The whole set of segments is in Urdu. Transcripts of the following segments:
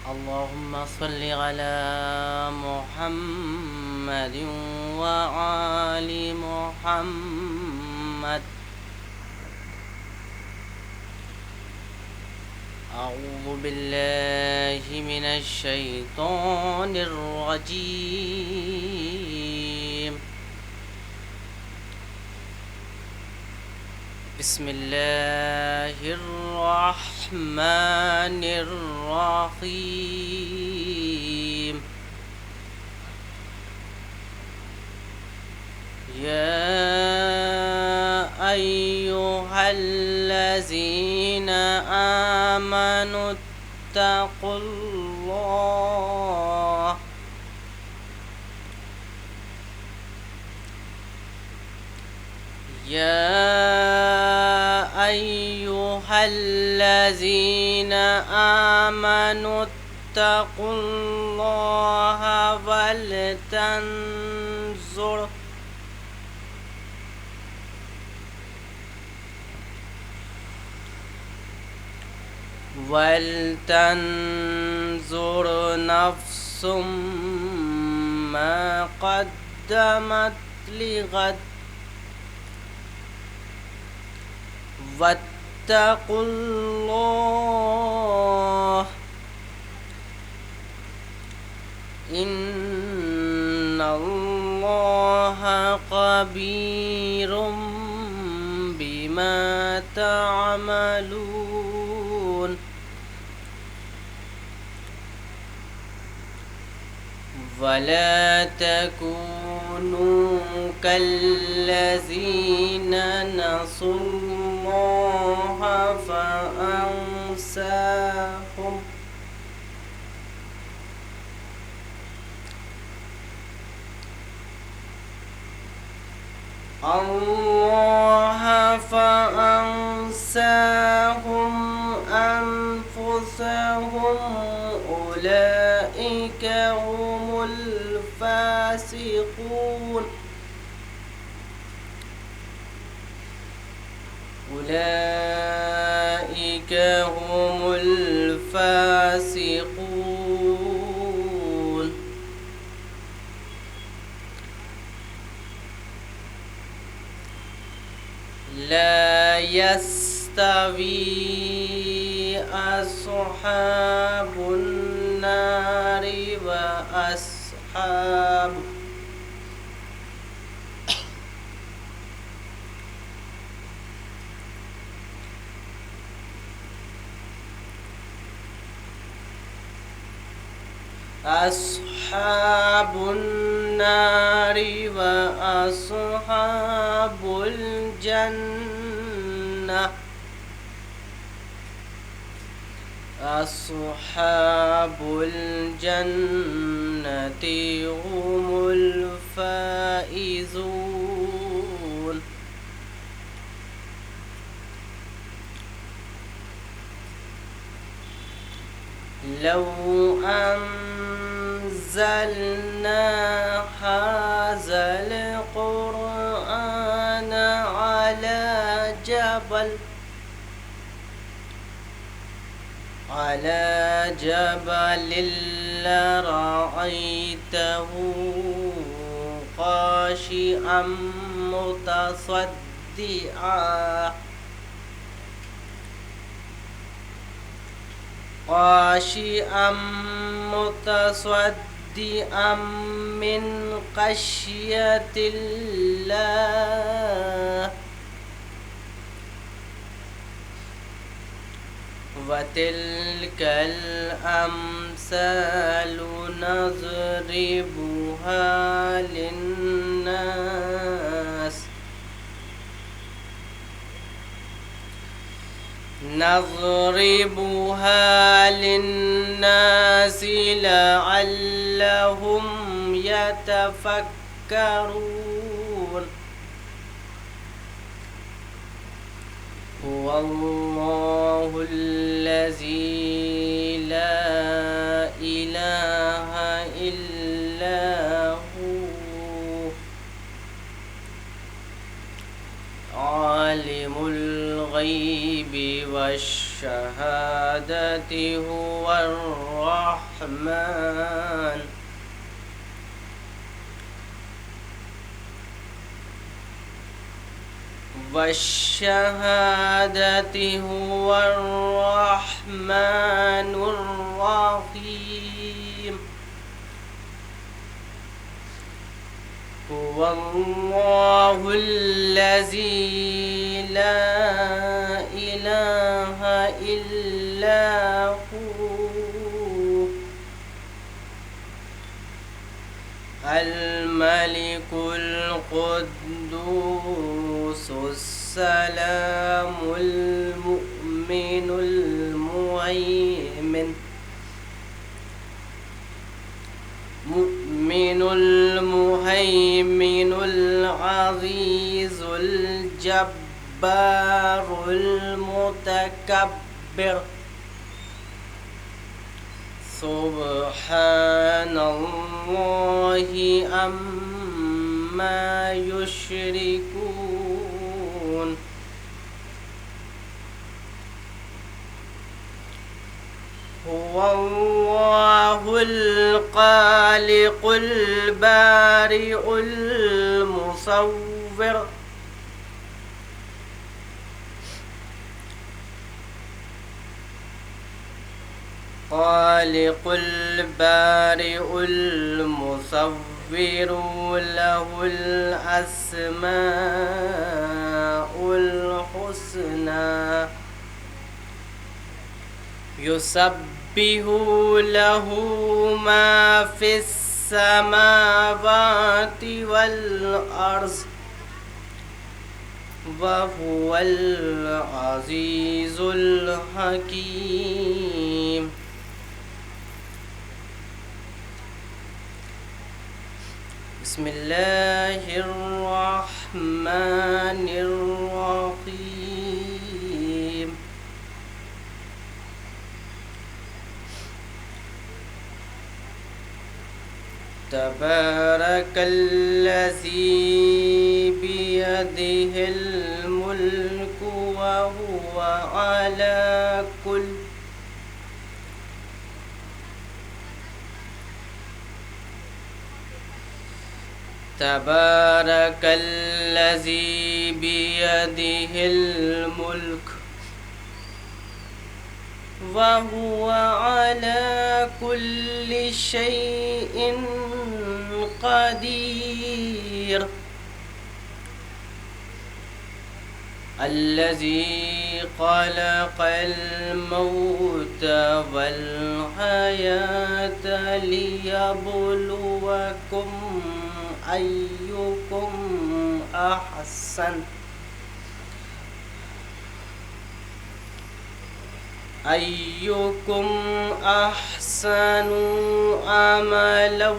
اللهم صل على محمد وآل محمد. أعوذ بالله من الشيطان الرجيم. بسم الله الرحمن الرحيم. يا أيها الذين آمنوا اتقوا الله أيها الذين آمنوا اتقوا الله ولتنظر نفس ما قدمت لغد واتقوا الله إن الله خبير بما تعملون. ولا تكونوا كالذين نسوا الله فأنساهم أنفسهم. أولئك هم الفاسقون. لا يستوي أصحاب النار أصحاب النار وأصحاب الجنة. أصحاب الجنة هم الفائزون. لو أنزلنا هذا القرآن على جبل لرأيته خاشعا متصدعا من خشية الله. وتلك الأمثال نضربها للناس لعلهم يتفكرون. هو الله الذي لا إله إلا هو عالم الغيب والشهادة الشهادة هو الرحمن والشهادة هو الرحمن الرحيم هو الله الذي لا إله إلا هو الملك القدوس السلام المؤمن المهيمن العزيز الجبار المتكبر سبحان الله عما يشركون هو الله الخالق البارئ المصور خالق البارئ المصور له الأسماء الحسنى يسبح له ما في السماوات والأرض وهو العزيز الحكيم بسم الله الرحمن الرحيم تبارك الذي بيده الملك وهو على كل تبارك الذي بيده الملك وهو على كل شيء قدير الذي خلق الموت والحياة ليبلوكم أيكم أحسن عملا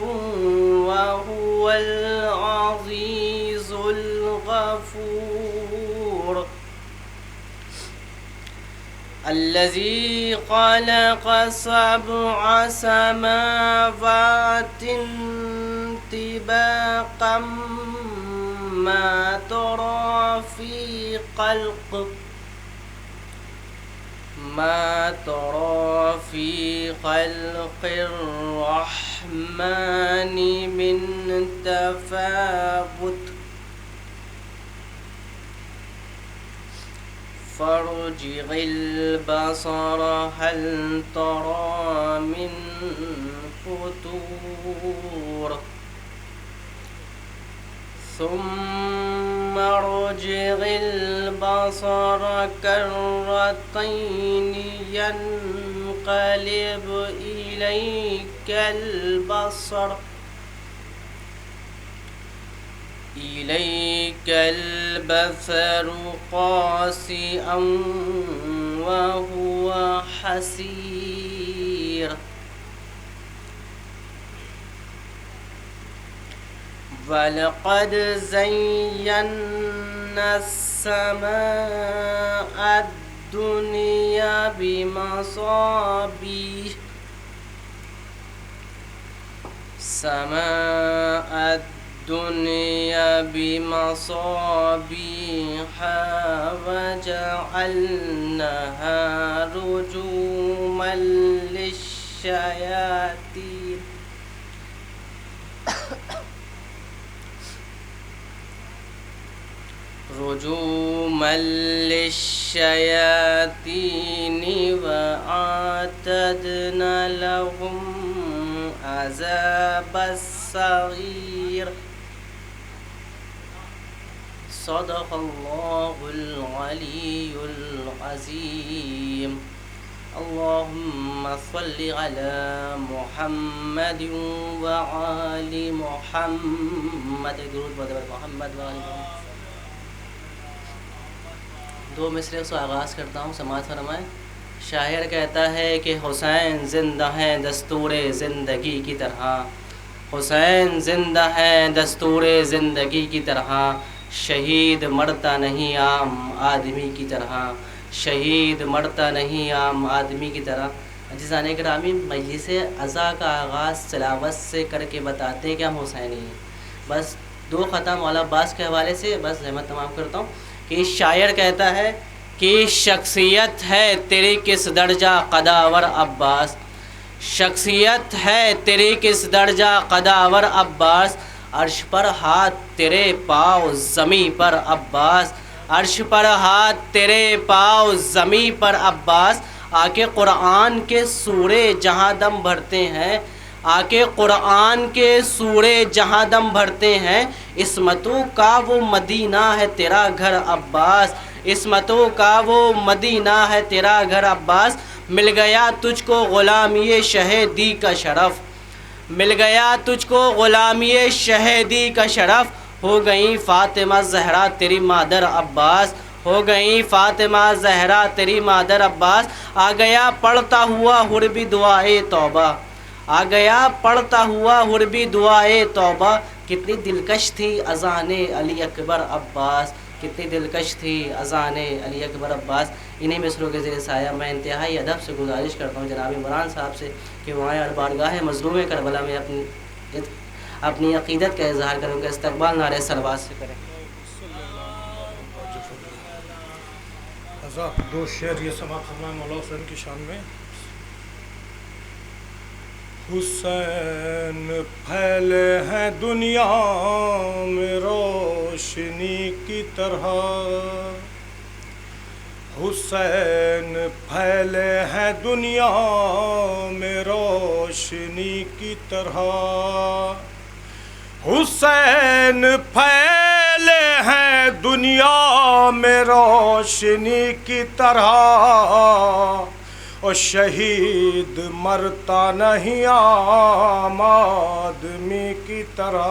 وهو العزيز الغفور الذي خلق 7 سماوات طباقا ما ترى في خلق الرحمن من تفاوت فارجع البصر هل ترى من فطور ثم ارجع البصر كرتين ينقلب إليك البصر خاسئا وهو حسير ولقد زينا السماء الدنيا بمصابيح الدنيا بمصابيح وجعلناها رجوما للشياطين وأعتدنا لهم عذاب السعير صدق الله العلي العظيم اللهم صل على محمد وآل محمد درود محمد وآل محمد. دو مصرے سے آغاز کرتا ہوں، سماعت فرمائیں. شاعر کہتا ہے کہ حسین زندہ ہیں دستور زندگی کی طرح، حسین زندہ ہیں دستور زندگی کی طرح، شہید مرتا نہیں عام آدمی کی طرح، شہید مرتا نہیں عام آدمی کی طرح. عزیزان گرامی، مجلس عزا کا آغاز تلاوت سے کر کے بتاتے ہیں کہ ہم حسینی ہیں. بس دو خطا مولا عباس کے حوالے سے بس زحمت تمام کرتا ہوں کہ شاعر کہتا ہے کہ شخصیت ہے تیری کس درجہ قداور عباس، شخصیت ہے تیری کس درجہ قداور عباس، عرش پر ہاتھ تیرے پاؤ زمیں پر عباس، عرش پر ہاتھ تیرے پاؤ زمیں پر عباس. آ کے قرآن کے سورے جہاں دم بھرتے ہیں، آ کے قرآن کے سورے جہاں دم بھرتے ہیں، عصمتوں کا وہ مدینہ ہے تیرا گھر عباس، عصمتوں کا وہ مدینہ ہے تیرا گھر عباس. مل گیا تجھ کو غلامی شہیدی کا شرف، مل گیا تجھ کو غلامی شہیدی کا شرف، ہو گئی فاطمہ زہرا تیری مادر عباس، ہو گئی فاطمہ زہرا تیری مادر عباس. آ گیا پڑھتا ہوا حربی دعائے توبہ، آ گیا پڑھتا ہوا حربی دعائے توبہ. کتنی دلکش تھی اذان علی اکبر عباس، کتنی دلکش تھی اذان علی اکبر عباس. انہی مصروں کے زیر سایہ میں انتہائی ادب سے گزارش کرتا ہوں جناب عمران صاحب سے کہ وہ آئیں اور بارگاہ مظلوم کربلا میں اپنی عقیدت کا اظہار کریں، ان کا استقبال نعرہ صلوات سے کریں. دو شعر یہ سماعت فرمائیں مولا حسین کی شان میں. حسین پھیلے ہیں دنیا میں روشنی کی طرح، حسین پھیلے ہیں دنیا میں روشنی کی طرح، حسین پھیلے ہیں دنیا میں روشنی کی طرح، اور شہید مرتا نہیں عام آدمی کی طرح.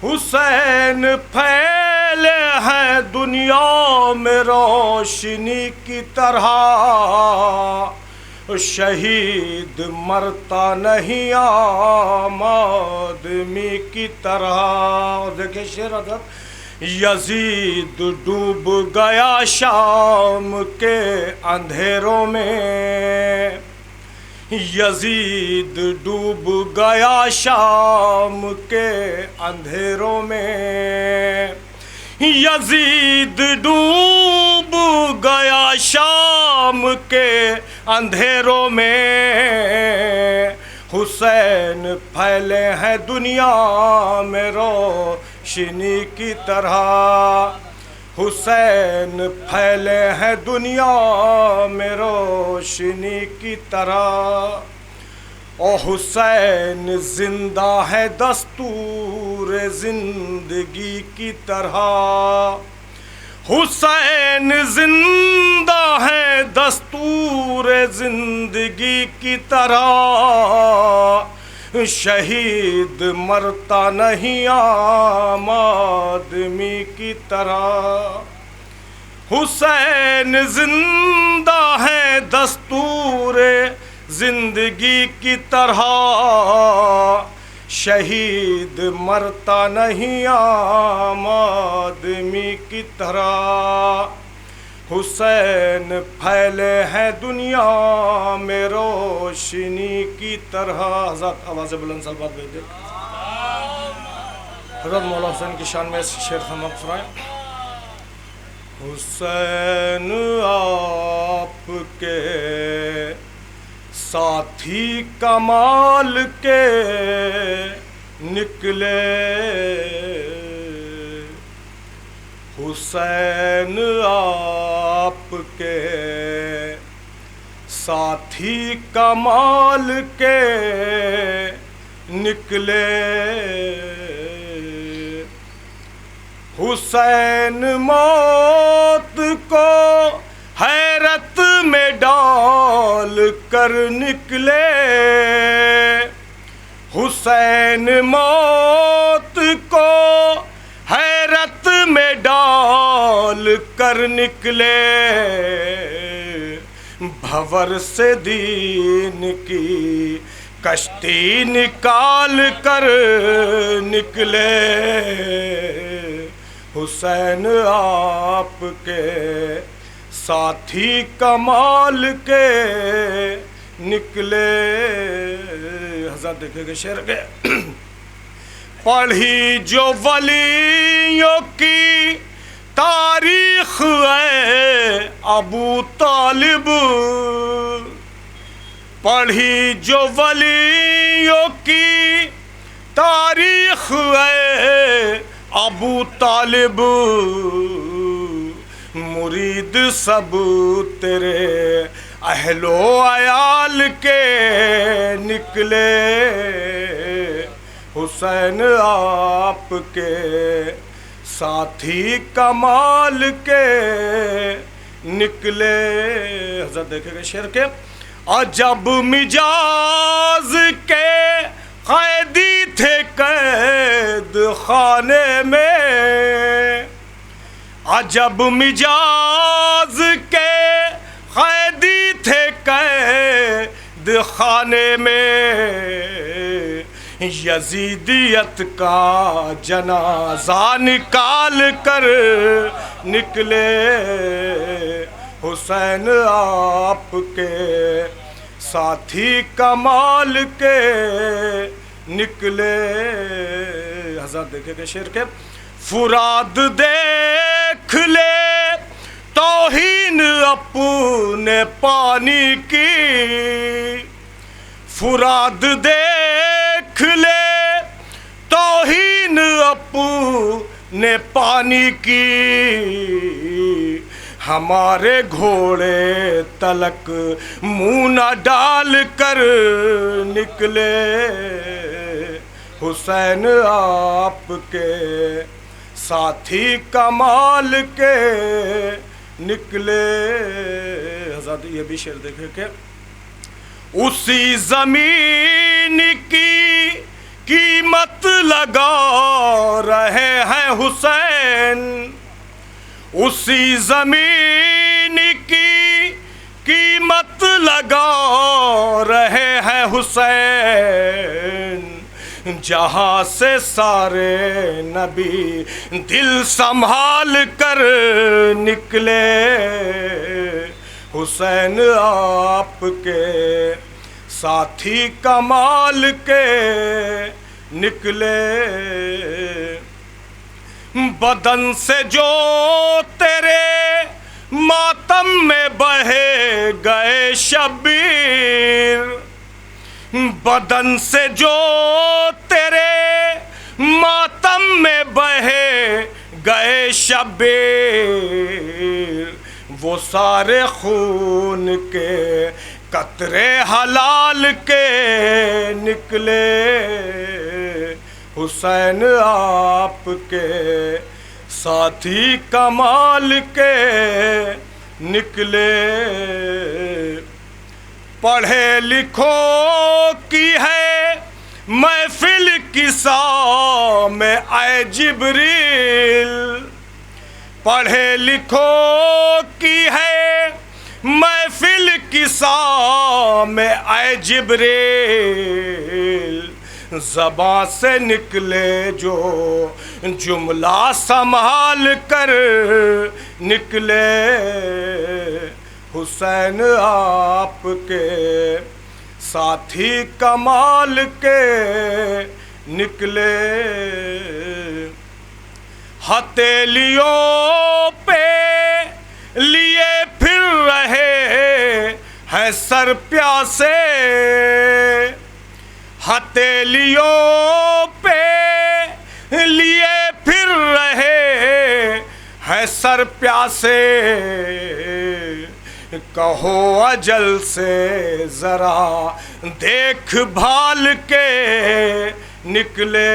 حسین پھیلے ہیں دنیا میں روشنی کی طرح، شہید مرتا نہیں عام آدمی کی طرح. اور دیکھیں شعر حضرت. یزید ڈوب گیا شام کے اندھیروں میں، یزید ڈوب گیا شام کے اندھیروں میں، یزید ڈوب گیا شام کے اندھیروں میں، حسین پھیلے ہیں دنیا میں روشنی کی طرح، حسین پھیلے ہیں دنیا میں روشنی کی طرح. او حسین زندہ ہے دستور زندگی کی طرح، حسین زندہ ہے دستور زندگی کی طرح، شہید مرتا نہیں عام آدمی کی طرح. حسین زندہ ہے دستور زندگی کی طرح، شہید مرتا نہیں عام آدمی کی طرح. حسین پھیلے ہیں دنیا میں روشنی کی طرح. حضرت آواز بلند سے بات بھیج دیں. حضرت مولانا حسین کی شان میں شعر سماعت فرمائیں. حسین آپ کے ساتھی کمال کے نکلے، حسین آپ کے ساتھی کمال کے نکلے. حسین موت کو حیرت میں ڈال کر نکلے، حسین موت کو حیرت میں ڈال کر نکلے. بھور سے دین کی کشتی نکال کر نکلے، حسین آپ کے ساتھی کمال کے نکلے. حضرت دیکھے گے شعر کے پڑھی جو ولیوں کی تاریخ ہے ابو طالب، پڑھی جو ولیوں کی تاریخ ہے ابو طالب، مرید سب تیرے اہل و عیال کے نکلے، حسین آپ کے ساتھی کمال کے نکلے. حضرت دیکھے گے شعر کے عجب مجاز کے قیدی تھے قید خانے میں، عجب مجاز کے قیدی تھے قید خانے میں، یزیدیت کا جنازہ نکال کر نکلے، حسین آپ کے ساتھی کمال کے نکلے. حضرت دیکھے گے شعر کے فراد دیکھ لے توہین اپنے پانی کی، فراد دیکھ لے توہین اپنے پانی کی، ہمارے گھوڑے تلک منہ نہ ڈال کر نکلے، حسین آپ کے ساتھی کمال کے نکلے. حضرت یہ بھی شعر دیکھے کہ اسی زمین کی قیمت لگا رہے ہیں حسین، اسی زمین کی قیمت لگا رہے ہیں حسین، جہاں سے سارے نبی دل سنبھال کر نکلے، حسین آپ کے ساتھی کمال کے نکلے. بدن سے جو تیرے ماتم میں بہے گئے شبیر، بدن سے جو تیرے ماتم میں بہے گئے شبیر، وہ سارے خون کے قطرے حلال کے نکلے، حسین آپ کے ساتھی کمال کے نکلے. پڑھے لکھو کی ہے محفل کی سام اے جبریل، پڑھے لکھو کی ہے محفل کی سام اے جبریل، زباں سے نکلے جو جملہ سنبھال کر نکلے، حسین آپ کے ساتھی کمال کے نکلے. ہتھیلیوں پہ لیے پھر رہے ہیں سر پیاسے، ہتھیلیوں پہ لیے پھر رہے ہیں سر پیاسے، کہو اجل سے ذرا دیکھ بھال کے نکلے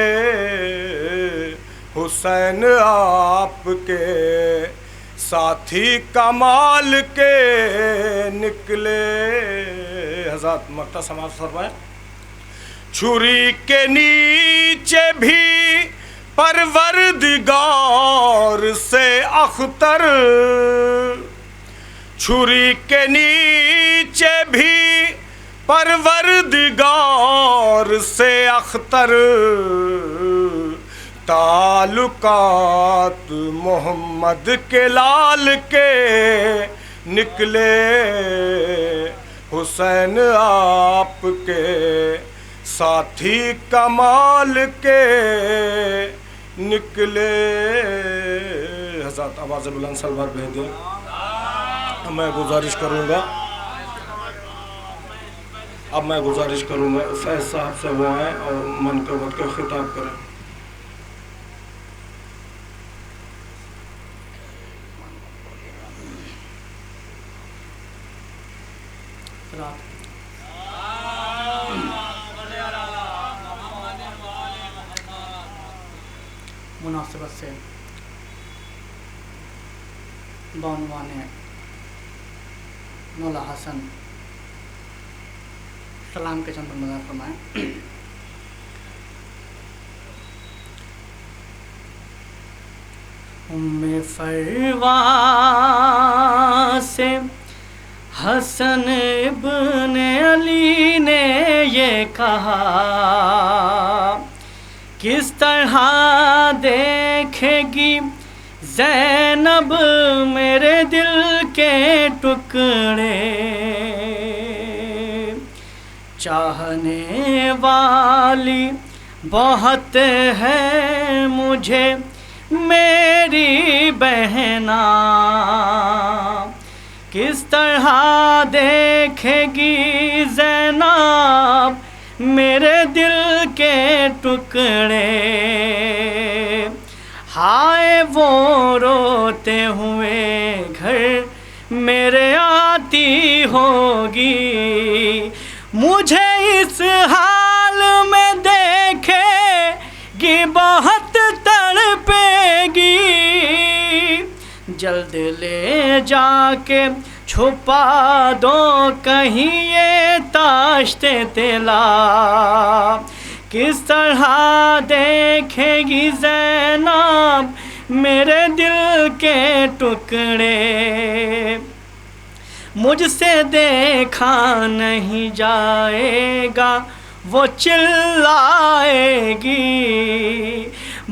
حسین آپ کے ساتھی کمال کے نکلے۔ حضرات مقطع سماعت فرمائیں۔ چھری کے نیچے بھی پروردگار سے اختر، چھری کے نیچے بھی پروردگار سے اختر، تعلقات محمد کے لال کے نکلے حسین آپ کے ساتھی کمال کے نکلے۔ حضرات آواز بلند سلوار بھیج دیں۔ میں گزارش کروں گا فیض صاحب سے وہ آئیں اور منقبت کا خطاب کریں۔ مناسبت سے بعنوان مولا حسن سلام کے چند مظاہر فرمائیں۔ فروا سے حسن ابن علی نے یہ کہا، کس طرح دیکھے گی زینب میرے دل کے ٹکڑے، چاہنے والی بہت ہے مجھے میری بہنا، کس طرح دیکھے گی زینب میرے دل کے ٹکڑے، ہائے وہ روتے ہوئے گھر میرے آتی ہوگی، مجھے اس حال میں دیکھے گی بہت تڑپے گی، جلد لے جا کے چھپا دو کہیں یہ تاشت طلا، کس طرح دیکھے گی زینب میرے دل کے ٹکڑے، مجھ سے دیکھا نہیں جائے گا وہ چلائے گی،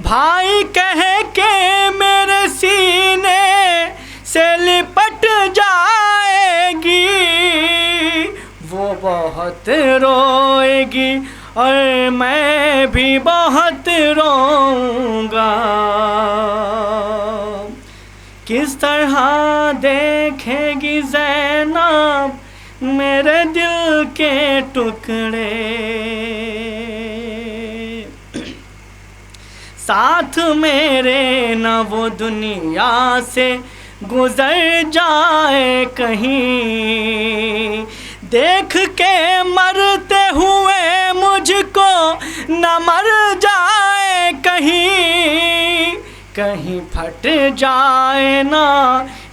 بھائی کہہ کے میرے سینے سے لپٹ جائے گی، وہ بہت روئے گی اور میں بھی بہت روؤں گا، کس طرح دیکھے گی زینب میرے دل کے ٹکڑے، ساتھ میرے نہ وہ دنیا سے گزر جائے کہیں، دیکھ کے مرتے ہوئے مجھ کو نہ مر جائے کہیں، کہیں پھٹ جائے نا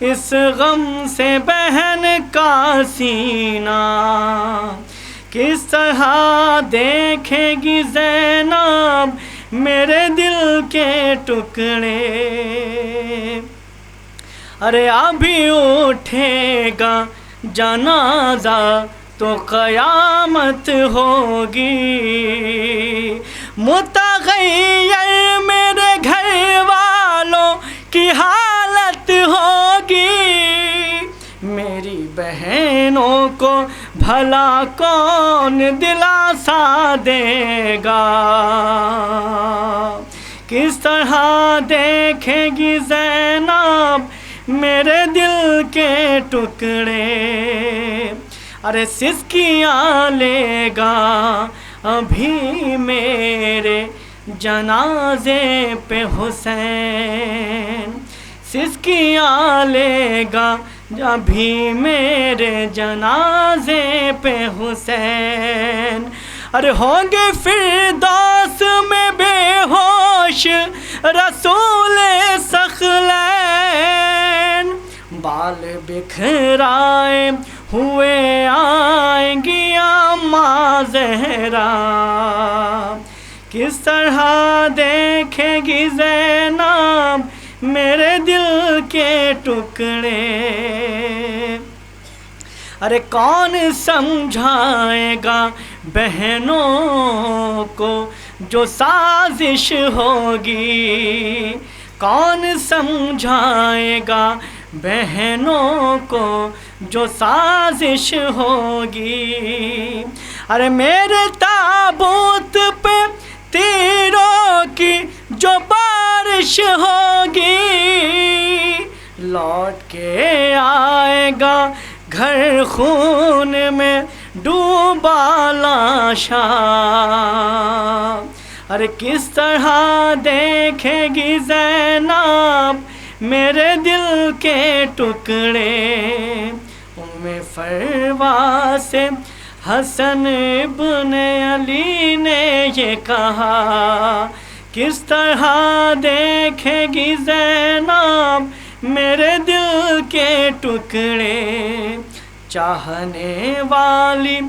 اس غم سے بہن کا سینہ، کس طرح دیکھے گی زینب میرے دل کے ٹکڑے، ارے ابھی اٹھے گا جنازہ تو قیامت ہوگی، متغیر میرے گھر والوں کی حالت ہوگی، میری بہنوں کو بھلا کون دلاسا دے گا، کس طرح دیکھے گی زینب میرے دل کے ٹکڑے، ارے سسکیاں لے گا ابھی میرے جنازے پہ حسین، سسکیاں لے گا ابھی میرے جنازے پہ حسین، ارے ہوں گے فردوس میں بے ہوش رسول ثقلین، بال بکھرائے ہوئے آئیں گی اماں زہرا، کس طرح دیکھے گی زینب میرے دل کے ٹکڑے، ارے کون سمجھائے گا بہنوں کو جو سازش ہوگی، کون سمجھائے گا بہنوں کو جو سازش ہوگی، ارے میرے تابوت پہ تیروں کی جو بارش ہوگی، لوٹ کے آئے گا گھر خون میں ڈوبا لاشا، ارے کس طرح دیکھے گی زینب میرے دل کے ٹکڑے، ام فروا سے حسن ابن علی نے یہ کہا، کس طرح دیکھے گی زینب میرے دل کے ٹکڑے، چاہنے والی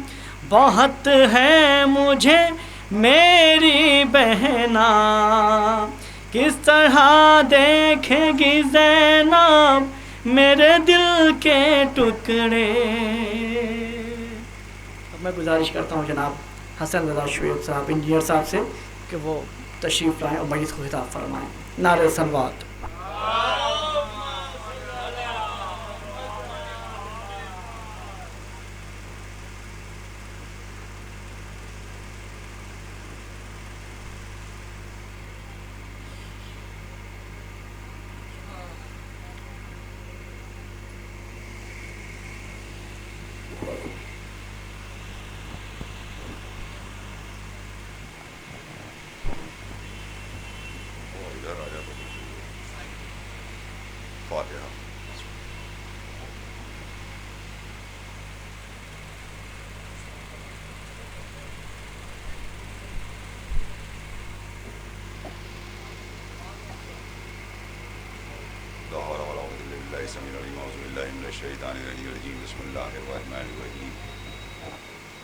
بہت ہے مجھے میری بہنا، کس طرح دیکھے گی زینب میرے دل کے ٹکڑے۔ اب میں گزارش کرتا ہوں جناب حسن رضا شعیب صاحب انجینئر صاحب سے کہ وہ تشریف لائیں اور مجلس کو خطاب فرمائیں۔ نعرہ صلوات۔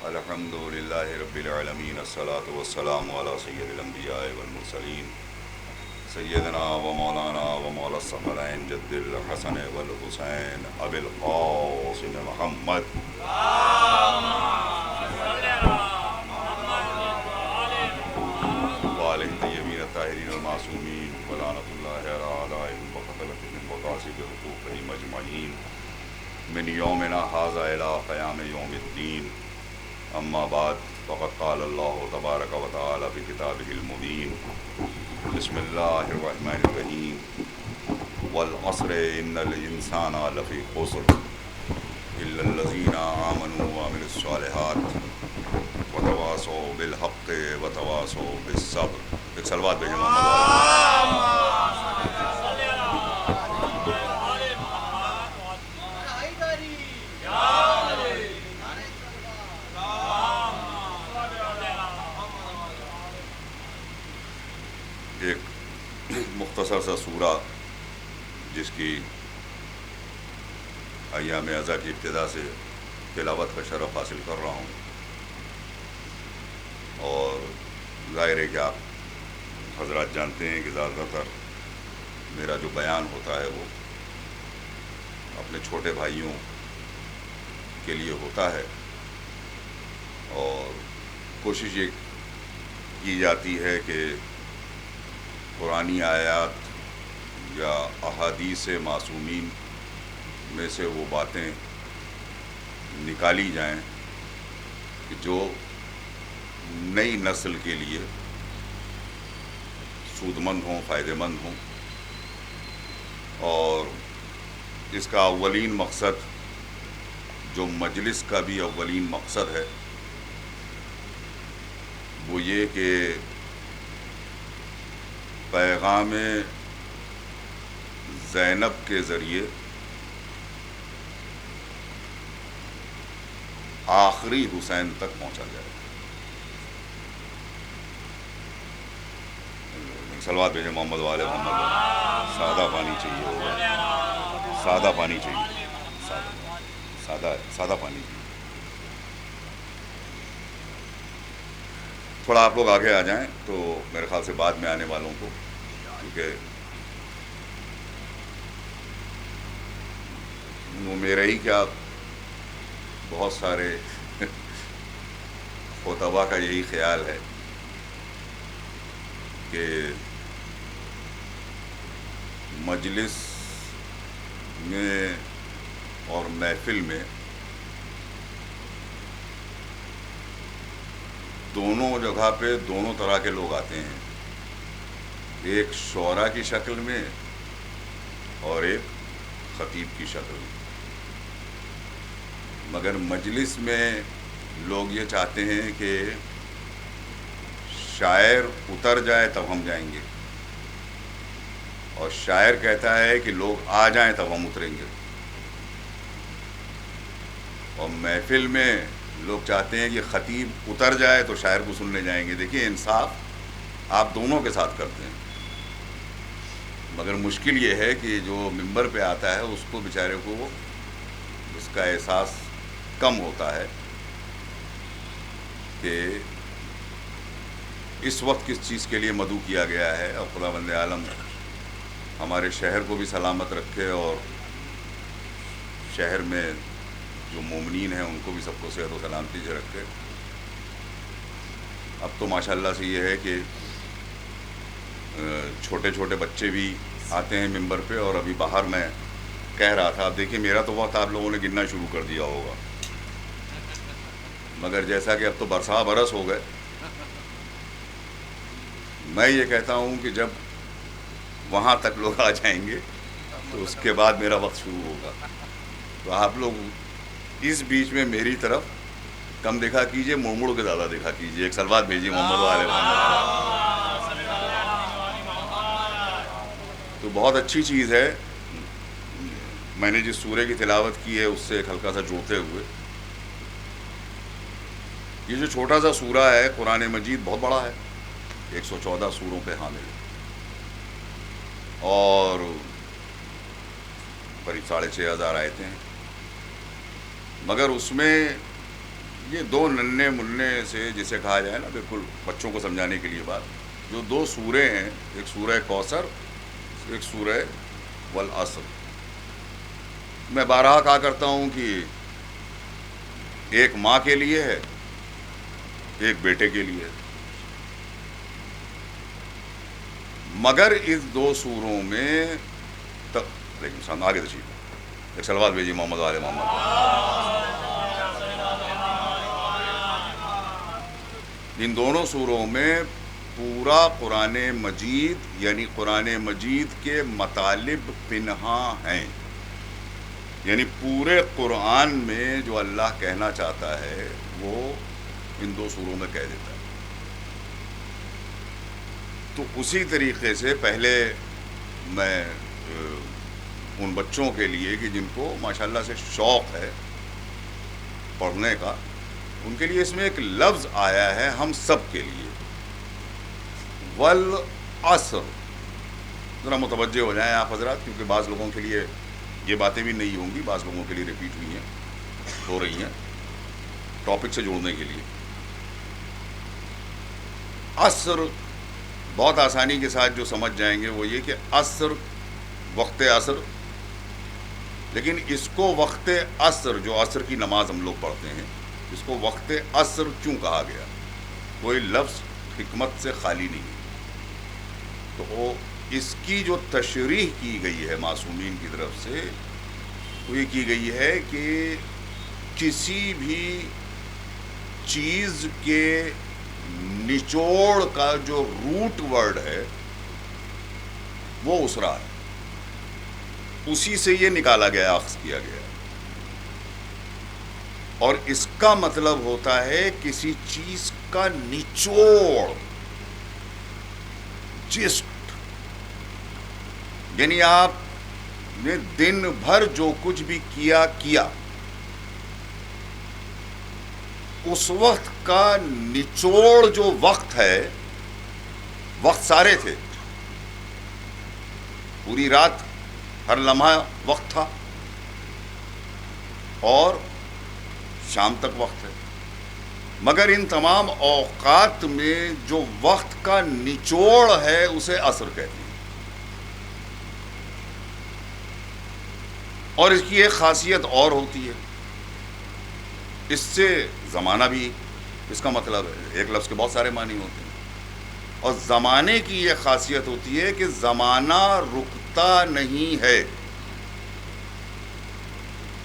الحمد للہ رب العالمین، الصلاة والسلام علی سید الانبیاء والمرسلین، سیدنا و مولانا و مولا الثقلین جد الحسن والحسین ابی القاسم محمد وآلہ الطیبین الطاہرین المعصومین ولعنۃ اللہ علی اعدائہم وقتلتہم وغاصب حقوقہم اجمعین من یومنا ھذا الی قیام یوم الدین۔ اما بعد فقد قال اللہ تبارک و تعالی فی کتابہ المبین، بسم اللہ الرحمن الرحیم، والعصر ان الانسان لفی خسر الا الذین آمنوا وعملوا الصالحات وتواصوا بالحق وتواصوا بالصبر۔ ایک صلوات بھیجیں محمد۔ ایک مختصر سا سورہ جس کی ایام اعزا کی ابتدا سے تلاوت کا شرف حاصل کر رہا ہوں، اور ظاہر ہے کہ آپ حضرات جانتے ہیں کہ زیادہ تر میرا جو بیان ہوتا ہے وہ اپنے چھوٹے بھائیوں کے لیے ہوتا ہے، اور کوشش یہ کی جاتی ہے کہ قرآنی آیات یا احادیث معصومین میں سے وہ باتیں نکالی جائیں کہ جو نئی نسل کے لیے سودمند ہوں، فائدہ مند ہوں. اور اس کا اولین مقصد جو مجلس کا بھی اولین مقصد ہے وہ یہ کہ پیغام زینب کے ذریعے آخری حسین تک پہنچا جائے. صلوات بھیجے محمد والے محمد. سادہ پانی چاہیے ہوگا، سادہ پانی چاہیے، سادہ پانی چاہیے. تھوڑا آپ لوگ آگے آ جائیں تو میرے خیال سے بعد میں آنے والوں کو، کیونکہ وہ میرے ہی کیا بہت سارے خطبہ کا یہی خیال ہے کہ مجلس میں اور محفل میں دونوں جگہ پہ دونوں طرح کے لوگ آتے ہیں، ایک شعراء کی شکل میں اور ایک خطیب کی شکل میں. مگر مجلس میں لوگ یہ چاہتے ہیں کہ شاعر اتر جائے تب ہم جائیں گے، اور شاعر کہتا ہے کہ لوگ آ جائیں تب ہم اتریں گے. اور محفل میں لوگ چاہتے ہیں کہ خطیب اتر جائے تو شاعر کو سننے جائیں گے. دیکھیے انصاف آپ دونوں کے ساتھ کرتے ہیں، مگر مشکل یہ ہے کہ جو ممبر پہ آتا ہے اس کو بیچارے کو اس کا احساس کم ہوتا ہے کہ اس وقت کس چیز کے لیے مدعو کیا گیا ہے. اور خداوند عالم ہمارے شہر کو بھی سلامت رکھے اور شہر میں جو مومنین ہیں ان کو بھی سب کو صحت و سلامتی سے رکھے. اب تو ماشاءاللہ سے یہ ہے کہ چھوٹے چھوٹے بچے بھی آتے ہیں ممبر پہ، اور ابھی باہر میں کہہ رہا تھا، اب دیکھیے میرا تو وقت آپ لوگوں نے گننا شروع کر دیا ہوگا، مگر جیسا کہ اب تو برس ہو گئے. میں یہ کہتا ہوں کہ جب وہاں تک لوگ آ جائیں گے تو اس کے بعد میرا وقت شروع ہوگا. تو آپ لوگ اس بیچ میں میری طرف کم دیکھا کیجئے، مڑ کے زیادہ دیکھا کیجئے. ایک صلوات بھیجیے محمد والے محمد. تو بہت اچھی چیز ہے. میں نے جس سورہ کی تلاوت کی ہے اس سے ایک ہلکا سا جوڑتے ہوئے، یہ جو چھوٹا سا سورہ ہے قرآن مجید بہت بڑا ہے، 114 سوروں پہ حامل ہے، اور قریب 6,500 آیتیں ہیں. مگر اس میں یہ دو ننھے مننے سے جسے کہا جائے نا، بالکل بچوں کو سمجھانے کے لیے بات، جو دو سورے ہیں، ایک سورہ کوثر، ایک سورہ والعصر. میں بارہا کہا کرتا ہوں کہ ایک ماں کے لیے ہے، ایک بیٹے کے لیے ہے. مگر اس دو سوروں میں لیکن آگے تشریف ایک صلوات بھیجیے محمد والے محمد. ان دونوں سوروں میں پورا قرآن مجید یعنی قرآن مجید کے مطالب پنہاں ہیں. یعنی پورے قرآن میں جو اللہ کہنا چاہتا ہے وہ ان دو سوروں میں کہہ دیتا ہے. تو اسی طریقے سے پہلے میں ان بچوں کے لیے کہ جن کو ماشاءاللہ سے شوق ہے پڑھنے کا، ان کے لیے اس میں ایک لفظ آیا ہے ہم سب کے لیے، والعصر. ذرا متوجہ ہو جائیں آپ حضرات، کیونکہ بعض لوگوں کے لیے یہ باتیں بھی نہیں ہوں گی، بعض لوگوں کے لیے ریپیٹ ہوئی ہیں، ہو رہی ہیں ٹاپک سے جوڑنے کے لیے. عصر بہت آسانی کے ساتھ جو سمجھ جائیں گے وہ یہ کہ عصر وقت عصر، لیکن اس کو وقت عصر جو عصر کی نماز ہم لوگ پڑھتے ہیں اس کو وقت عصر کیوں کہا گیا؟ کوئی لفظ حکمت سے خالی نہیں. تو اس کی جو تشریح کی گئی ہے معصومین کی طرف سے وہ یہ کی گئی ہے کہ کسی بھی چیز کے نچوڑ کا جو روٹ ورڈ ہے وہ اسرا ہے، اسی سے یہ نکالا گیا، اخذ کیا گیا. اور اس کا مطلب ہوتا ہے کسی چیز کا نچوڑ، جسٹ. یعنی آپ نے دن بھر جو کچھ بھی کیا اس وقت کا نچوڑ جو وقت ہے، وقت سارے تھے، پوری رات ہر لمحہ وقت تھا، اور شام تک وقت ہے، مگر ان تمام اوقات میں جو وقت کا نچوڑ ہے اسے عصر کہتے ہیں. اور اس کی ایک خاصیت اور ہوتی ہے، اس سے زمانہ بھی، اس کا مطلب ہے ایک لفظ کے بہت سارے معنی ہوتے ہیں، اور زمانے کی یہ خاصیت ہوتی ہے کہ زمانہ رکتا نہیں ہے.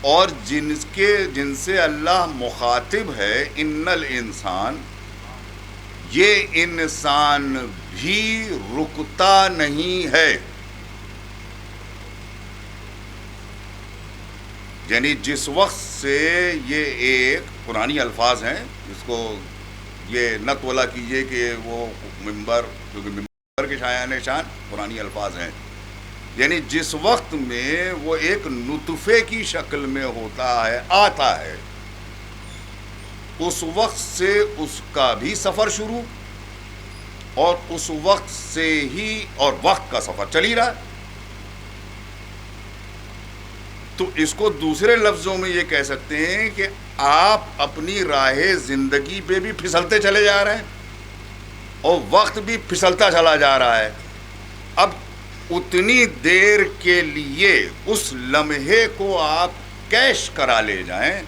اور جن سے اللہ مخاطب ہے، ان الانسان، یہ انسان بھی رکتا نہیں ہے. یعنی جس وقت سے یہ ایک پرانی الفاظ ہیں، جس کو یہ نہ تولا کیجئے کہ وہ منبر، کیونکہ منبر کے شایان شان پرانی الفاظ ہیں. یعنی جس وقت میں وہ ایک نطفے کی شکل میں ہوتا ہے، آتا ہے، اس وقت سے اس کا بھی سفر شروع، اور اس وقت سے ہی اور وقت کا سفر چل ہی رہا. تو اس کو دوسرے لفظوں میں یہ کہہ سکتے ہیں کہ آپ اپنی راہ زندگی پہ بھی پھسلتے چلے جا رہے ہیں، اور وقت بھی پھسلتا چلا جا رہا ہے. اب اتنی دیر کے لیے اس لمحے کو آپ کیش کرا لے جائیں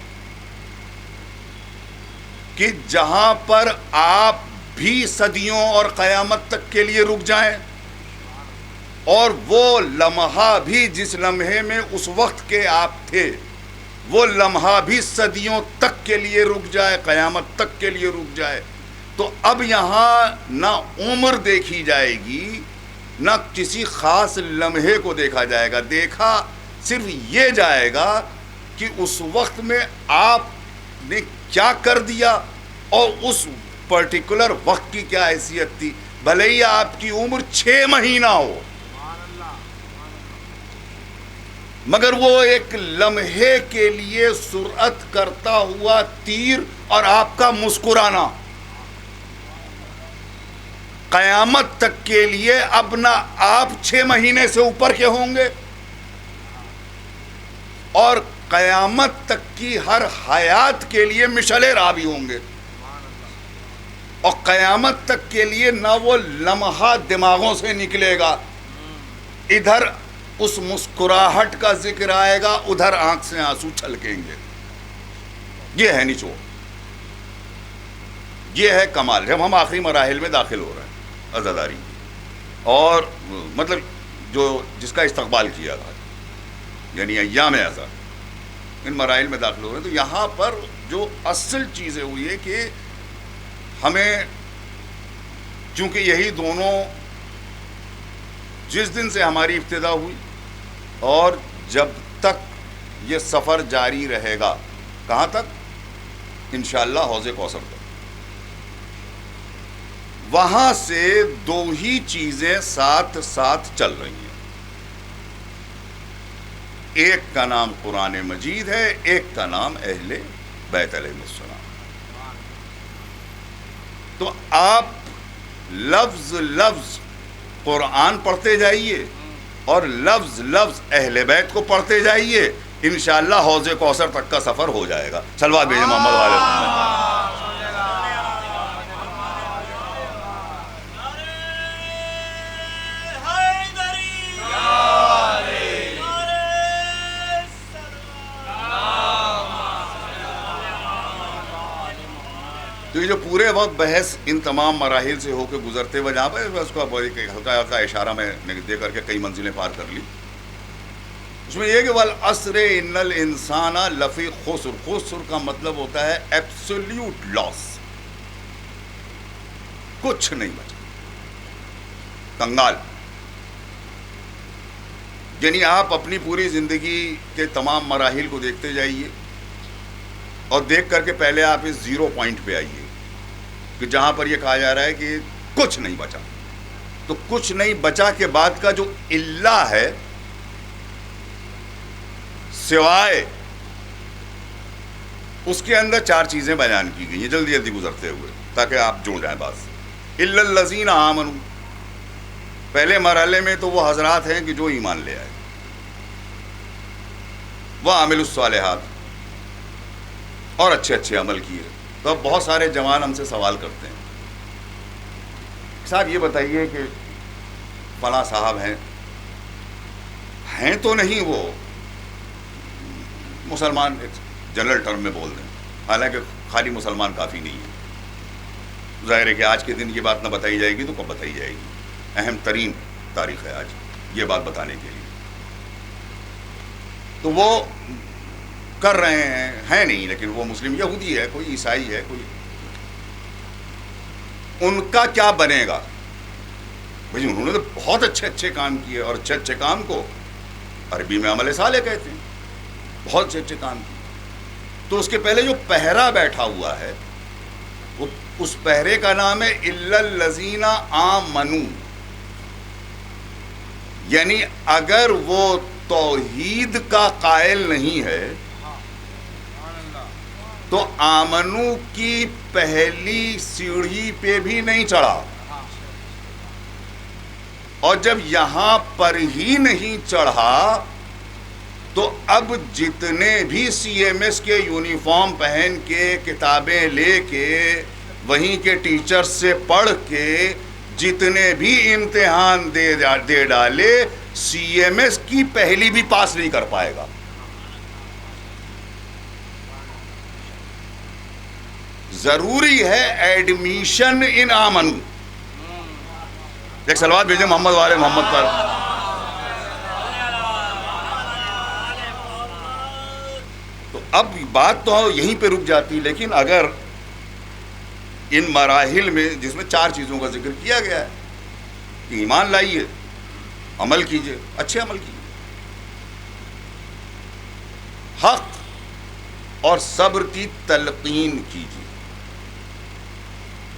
کہ جہاں پر آپ بھی صدیوں اور قیامت تک کے لیے رک جائیں، اور وہ لمحہ بھی جس لمحے میں اس وقت کے آپ تھے، وہ لمحہ بھی صدیوں تک کے لیے رک جائے، قیامت تک کے لیے رک جائے. تو اب یہاں نہ عمر دیکھی جائے گی، نہ کسی خاص لمحے کو دیکھا جائے گا. دیکھا صرف یہ جائے گا کہ اس وقت میں آپ نے کیا کر دیا، اور اس پرٹیکولر وقت کی کیا حیثیت تھی. بھلے ہی آپ کی عمر 6 مہینہ ہو، مگر وہ ایک لمحے کے لیے سرعت کرتا ہوا تیر، اور آپ کا مسکرانا قیامت تک کے لیے. اب نہ آپ 6 مہینے سے اوپر کے ہوں گے، اور قیامت تک کی ہر حیات کے لیے مشعل راہ بھی ہوں گے. اور قیامت تک کے لیے نہ وہ لمحہ دماغوں سے نکلے گا، ادھر اس مسکراہٹ کا ذکر آئے گا، ادھر آنکھ سے آنسو چھلکیں گے. یہ ہے نچوڑ، یہ ہے کمال. جب ہم آخری مراحل میں داخل ہو رہے ہیں عزاداری، اور مطلب جس کا استقبال کیا تھا، یعنی ایام عزا، ان مراحل میں داخل ہو رہے ہیں، تو یہاں پر جو اصل چیزیں ہوئی ہے کہ ہمیں، چونکہ یہی دونوں جس دن سے ہماری ابتدا ہوئی اور جب تک یہ سفر جاری رہے گا، کہاں تک؟ انشاءاللہ حوض کوثر تک. وہاں سے 2 ہی چیزیں ساتھ ساتھ چل رہی ہیں. ایک کا نام قرآن مجید ہے، ایک کا نام اہل بیت علیہ السلام. تو آپ لفظ لفظ قرآن پڑھتے جائیے، اور لفظ لفظ اہل بیت کو پڑھتے جائیے، انشاءاللہ حوض کوثر تک کا سفر ہو جائے گا. صلوات بھیجیں محمد والے محمد. تو یہ جو پورے وقت بحث ان تمام مراحل سے ہو کے گزرتے ہوئے، جہاں پہ اس کو ہلکا ہلکا اشارہ میں نے دے کر کے کئی منزلیں پار کر لی، اس میں یہ کہ والعصر ان الانسان لفی خسر. خسر کا مطلب ہوتا ہے ایبسولوٹ لاس، کچھ نہیں بچا، کنگال. یعنی آپ اپنی پوری زندگی کے تمام مراحل کو دیکھتے جائیے اور دیکھ کر کے پہلے آپ اس 0 پوائنٹ پہ آئیے کہ جہاں پر یہ کہا جا رہا ہے کہ کچھ نہیں بچا. تو کچھ نہیں بچا کے بعد کا جو اللہ ہے سوائے اس کے اندر 4 چیزیں بیان کی گئی ہیں جلدی جلدی گزرتے ہوئے تاکہ آپ جڑ جائیں بات سے. الا الذین آمنوا، پہلے مرحلے میں تو وہ حضرات ہیں کہ جو ایمان لے آئے. وعملوا الصالحات، اور اچھے اچھے عمل کیے. تو اب بہت سارے جوان ہم سے سوال کرتے ہیں، صاحب یہ بتائیے کہ فلاں صاحب ہیں تو نہیں وہ مسلمان، جنرل ٹرم میں بول دیں، حالانکہ خالی مسلمان کافی نہیں ہے. ظاہر ہے کہ آج کے دن یہ بات نہ بتائی جائے گی تو کب بتائی جائے گی؟ اہم ترین تاریخ ہے آج یہ بات بتانے کے لیے. تو وہ کر رہے ہیں نہیں، لیکن وہ مسلم یہودی ہے، کوئی عیسائی ہے، کوئی، ان کا کیا بنے گا؟ بھائی انہوں نے تو بہت اچھے اچھے کام کیے، اور اچھے اچھے کام کو عربی میں عمل صالح کہتے ہیں. بہت اچھے اچھے کام کیے. تو اس کے پہلے جو پہرا بیٹھا ہوا ہے وہ اس پہرے کا نام ہے الا الذین آمنوا. یعنی اگر وہ توحید کا قائل نہیں ہے تو آمنو کی پہلی سیڑھی پہ بھی نہیں چڑھا، اور جب یہاں پر ہی نہیں چڑھا تو اب جتنے بھی سی ایم ایس کے یونیفارم پہن کے کتابیں لے کے وہیں کے ٹیچر سے پڑھ کے جتنے بھی امتحان دے ڈالے، سی ایم ایس کی پہلی بھی پاس نہیں کر پائے گا. ضروری ہے ایڈمیشن ان آمنو. ایک سلوات بھیجیں محمد والے محمد پر. تو اب بات تو یہیں پہ رک جاتی، لیکن اگر ان مراحل میں جس میں 4 چیزوں کا ذکر کیا گیا ہے کہ ایمان لائیے، عمل کیجئے، اچھے عمل کیجئے، حق اور صبر کی تلقین کیجئے.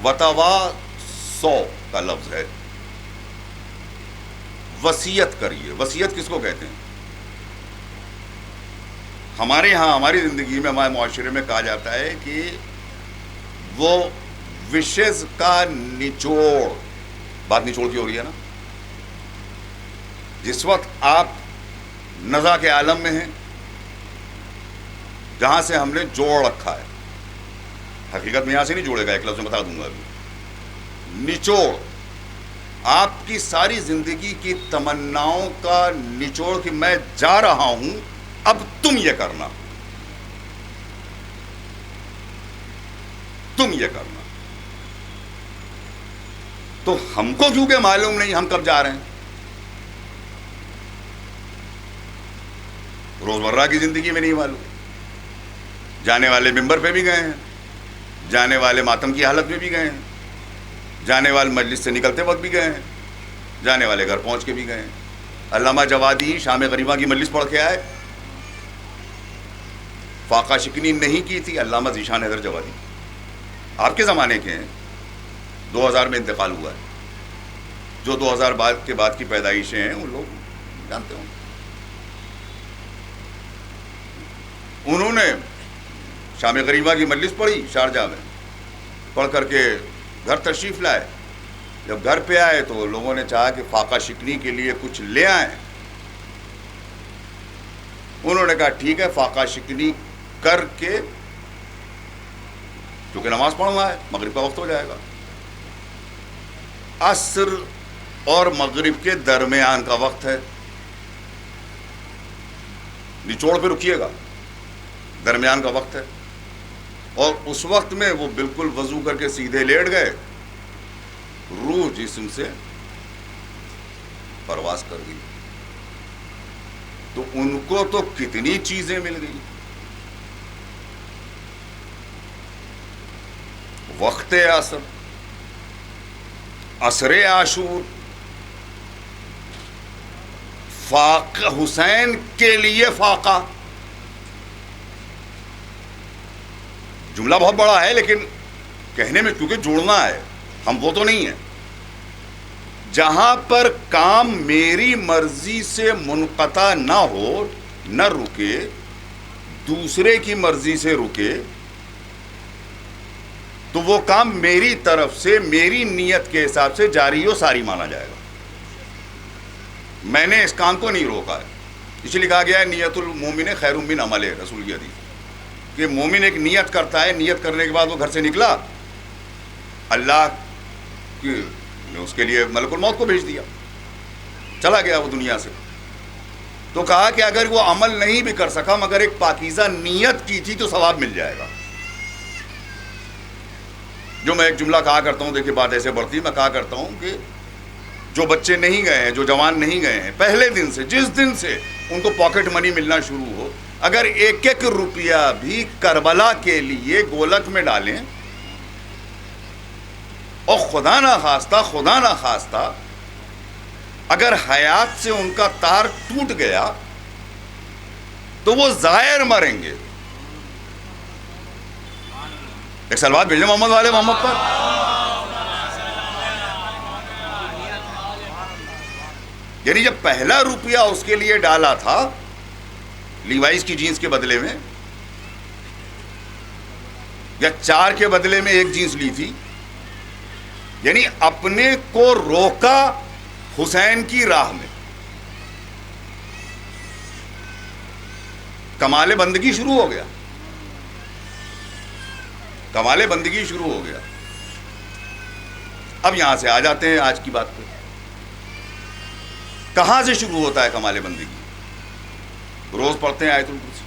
وتواصوا کا لفظ ہے، وصیت کریے. وصیت کس کو کہتے ہیں؟ ہمارے یہاں ہماری زندگی میں ہمارے معاشرے میں کہا جاتا ہے کہ وہ وشز کا نچوڑ، بات نچوڑ کی ہو رہی ہے نا. جس وقت آپ نزا کے عالم میں ہیں جہاں سے ہم نے جوڑ رکھا ہے، حقیقت میں یہاں سے نہیں جوڑے گا، ایک لفظ میں بتا دوں گا ابھی. نچوڑ، آپ کی ساری زندگی کی تمناؤں کا نچوڑ کہ میں جا رہا ہوں، اب تم یہ کرنا، تم یہ کرنا. تو ہم کو کیونکہ معلوم نہیں ہم کب جا رہے ہیں. روزمرہ کی زندگی میں نہیں معلوم. جانے والے ممبر پہ بھی گئے ہیں، جانے والے ماتم کی حالت میں بھی گئے ہیں، جانے والے مجلس سے نکلتے وقت بھی گئے ہیں، جانے والے گھر پہنچ کے بھی گئے ہیں. علامہ جوادی شام غریبہ کی مجلس پڑھ کے آئے، فاقہ شکنی نہیں کی تھی. علامہ ذیشان حیدر جوادی آپ کے زمانے کے ہیں، 2000 میں انتقال ہوا ہے. جو 2000 کے بعد کی پیدائشیں ہیں ان لوگ جانتے ہوں. انہوں نے شام غریبہ کی مجلس پڑھی شارجہ میں، پڑھ کر کے گھر تشریف لائے. جب گھر پہ آئے تو لوگوں نے چاہا کہ فاقہ شکنی کے لیے کچھ لے آئیں. انہوں نے کہا ٹھیک ہے، فاقہ شکنی کر کے، کیونکہ نماز پڑھنا ہے، مغرب کا وقت ہو جائے گا. عصر اور مغرب کے درمیان کا وقت ہے، نچوڑ پہ رکیے گا، درمیان کا وقت ہے. اور اس وقت میں وہ بالکل وضو کر کے سیدھے لیٹ گئے، روح جسم سے پرواز کر گئی. تو ان کو تو کتنی چیزیں مل گئی. وقت عصر، عصر عاشور، فاقہ حسین کے لیے فاقہ. جملہ بہت بڑا ہے لیکن کہنے میں کیونکہ جوڑنا ہے، ہم وہ تو نہیں ہیں. جہاں پر کام میری مرضی سے منقطع نہ ہو، نہ رکے، دوسرے کی مرضی سے رکے، تو وہ کام میری طرف سے میری نیت کے حساب سے جاری و ساری مانا جائے گا. میں نے اس کام کو نہیں روکا ہے. اس لیے کہا گیا ہے نیت المومن خیر من عمل، رسول کی حدیث کہ مومن ایک نیت کرتا ہے، نیت کرنے کے بعد وہ گھر سے نکلا، اللہ نے اس کے لیے ملک الموت کو بھیج دیا، چلا گیا وہ دنیا سے. تو کہا کہ اگر وہ عمل نہیں بھی کر سکا مگر ایک پاکیزہ نیت کی تھی تو ثواب مل جائے گا. جو میں ایک جملہ کہا کرتا ہوں، دیکھیے بات ایسے بڑھتی ہے، میں کہا کرتا ہوں کہ جو بچے نہیں گئے ہیں، جو جوان نہیں گئے ہیں، پہلے دن سے، جس دن سے ان کو پاکٹ منی ملنا شروع ہو، اگر ایک ایک روپیہ بھی کربلا کے لیے گولک میں ڈالیں، اور خدا نہ خواستہ اگر حیات سے ان کا تار ٹوٹ گیا تو وہ ظاہر مریں گے. ایک سلوات بھیجیں محمد والے محمد پر. یعنی جب پہلا روپیہ اس کے لیے ڈالا تھا لیوائز کی جینس کے بدلے میں، یا 4 کے بدلے میں 1 جینس لی تھی، یعنی اپنے کو روکا حسین کی راہ میں. کمال بندگی شروع ہو گیا، کمال بندگی شروع ہو گیا. اب یہاں سے آ جاتے ہیں آج کی بات پہ. کہاں سے شروع ہوتا ہے کمال بندگی؟ روز پڑھتے ہیں آیت الکرسی،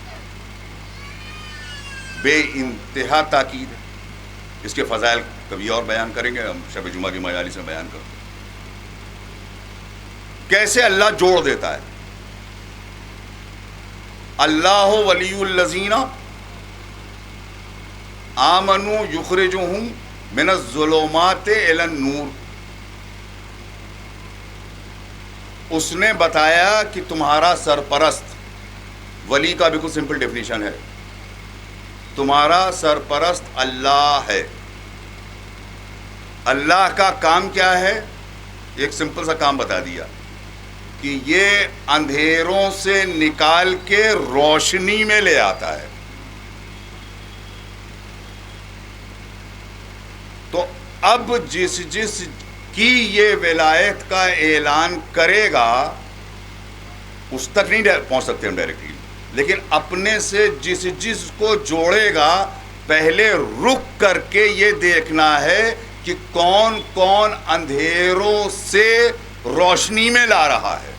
بے انتہا تاکید ہے. اس کے فضائل کبھی اور بیان کریں گے، ہم شب جمعہ کی مجالس میں بیان کرتے ہیں کیسے اللہ جوڑ دیتا ہے. اللہ ولی الذین آمنوا یخرجہم من الظلمات الی النور. اس نے بتایا کہ تمہارا سرپرست، ولی کا بالکل سمپل ڈیفینیشن ہے، تمہارا سرپرست اللہ ہے. اللہ کا کام کیا ہے؟ ایک سمپل سا کام بتا دیا کہ یہ اندھیروں سے نکال کے روشنی میں لے آتا ہے. تو اب جس کی یہ ولایت کا اعلان کرے گا اس تک نہیں پہنچ سکتے ہم ڈائریکٹلی، لیکن اپنے سے جس کو جوڑے گا پہلے رک کر کے یہ دیکھنا ہے کہ کون کون اندھیروں سے روشنی میں لا رہا ہے.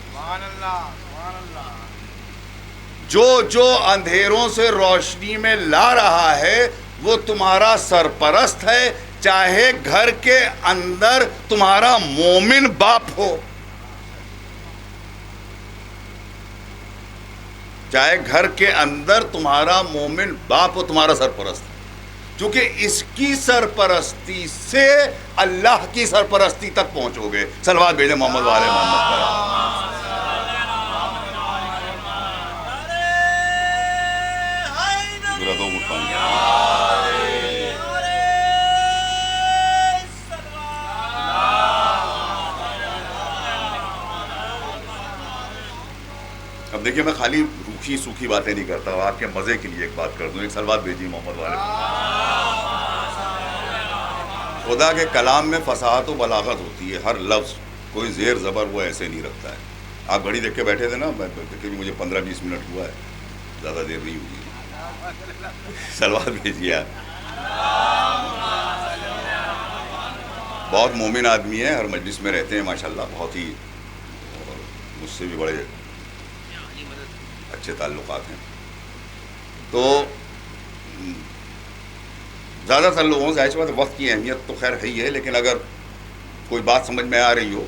جو اندھیروں سے روشنی میں لا رہا ہے وہ تمہارا سرپرست ہے، چاہے گھر کے اندر تمہارا مومن باپ ہو، چاہے گھر کے اندر تمہارا مومن باپ ہو، تمہارا سرپرست ہے. کیونکہ اس کی سرپرستی سے اللہ کی سرپرستی تک پہنچو گے. صلوات بھیجیں محمد والے محمد پر. دو گھٹ پانی. اب دیکھیے میں خالی روکھی سوکھی باتیں نہیں کرتا ہوں، آپ کے مزے کے لیے ایک بات کر دوں. ایک صلوات بھیجیے محمد والے. خدا کے کلام میں فصاحت و بلاغت ہوتی ہے، ہر لفظ کوئی زیر زبر وہ ایسے نہیں رکھتا ہے. آپ گھڑی دیکھ کے بیٹھے تھے نا، کہ مجھے 15-20 منٹ ہوا ہے، زیادہ دیر نہیں ہوئی. صلوات بھیجیے آپ. بہت مومن آدمی ہے، ہر مجلس میں رہتے ہیں ماشاءاللہ، بہت ہی، اور مجھ سے بھی بڑے اچھے تعلقات ہیں. تو زیادہ تر لوگوں سے ایسی بات، وقت کی اہمیت تو خیر ہے ہی ہے، لیکن اگر کوئی بات سمجھ میں آ رہی ہو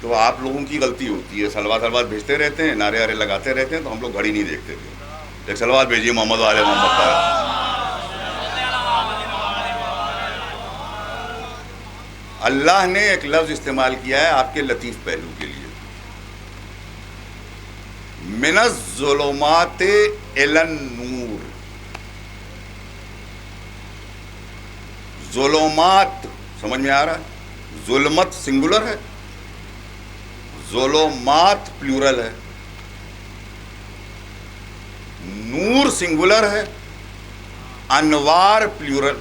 تو آپ لوگوں کی غلطی ہوتی ہے. صلوات بھیجتے رہتے ہیں، نعرے آرے لگاتے رہتے ہیں، تو ہم لوگ گھڑی نہیں دیکھتے تھے. ایک صلوات بھیجیے محمد والے محمد پر. اللہ نے ایک لفظ استعمال کیا ہے آپ کے لطیف پہلو کے لیے. من الظلمات الی النور. ظلمات سمجھ میں آ رہا ہے؟ ظلمت سنگولر ہے, ظلمات پلورل ہے, نور سنگولر ہے, انوار پلورل.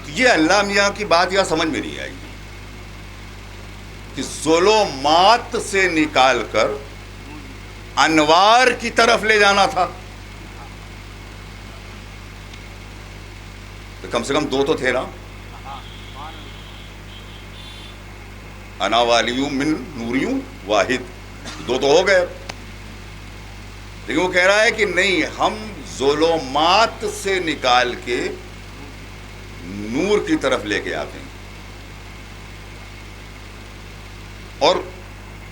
یہ اللہ میاں کی بات یہاں سمجھ میں نہیں آئی کہ ظلمات سے نکال کر انوار کی طرف لے جانا تھا. تو کم سے کم دو تو تھے نا, انا والیوں من نوریوں واحد, دو تو ہو گئے. لیکن وہ کہہ رہا ہے کہ نہیں, ہم ظلمات سے نکال کے نور کی طرف لے کے آتے ہیں. اور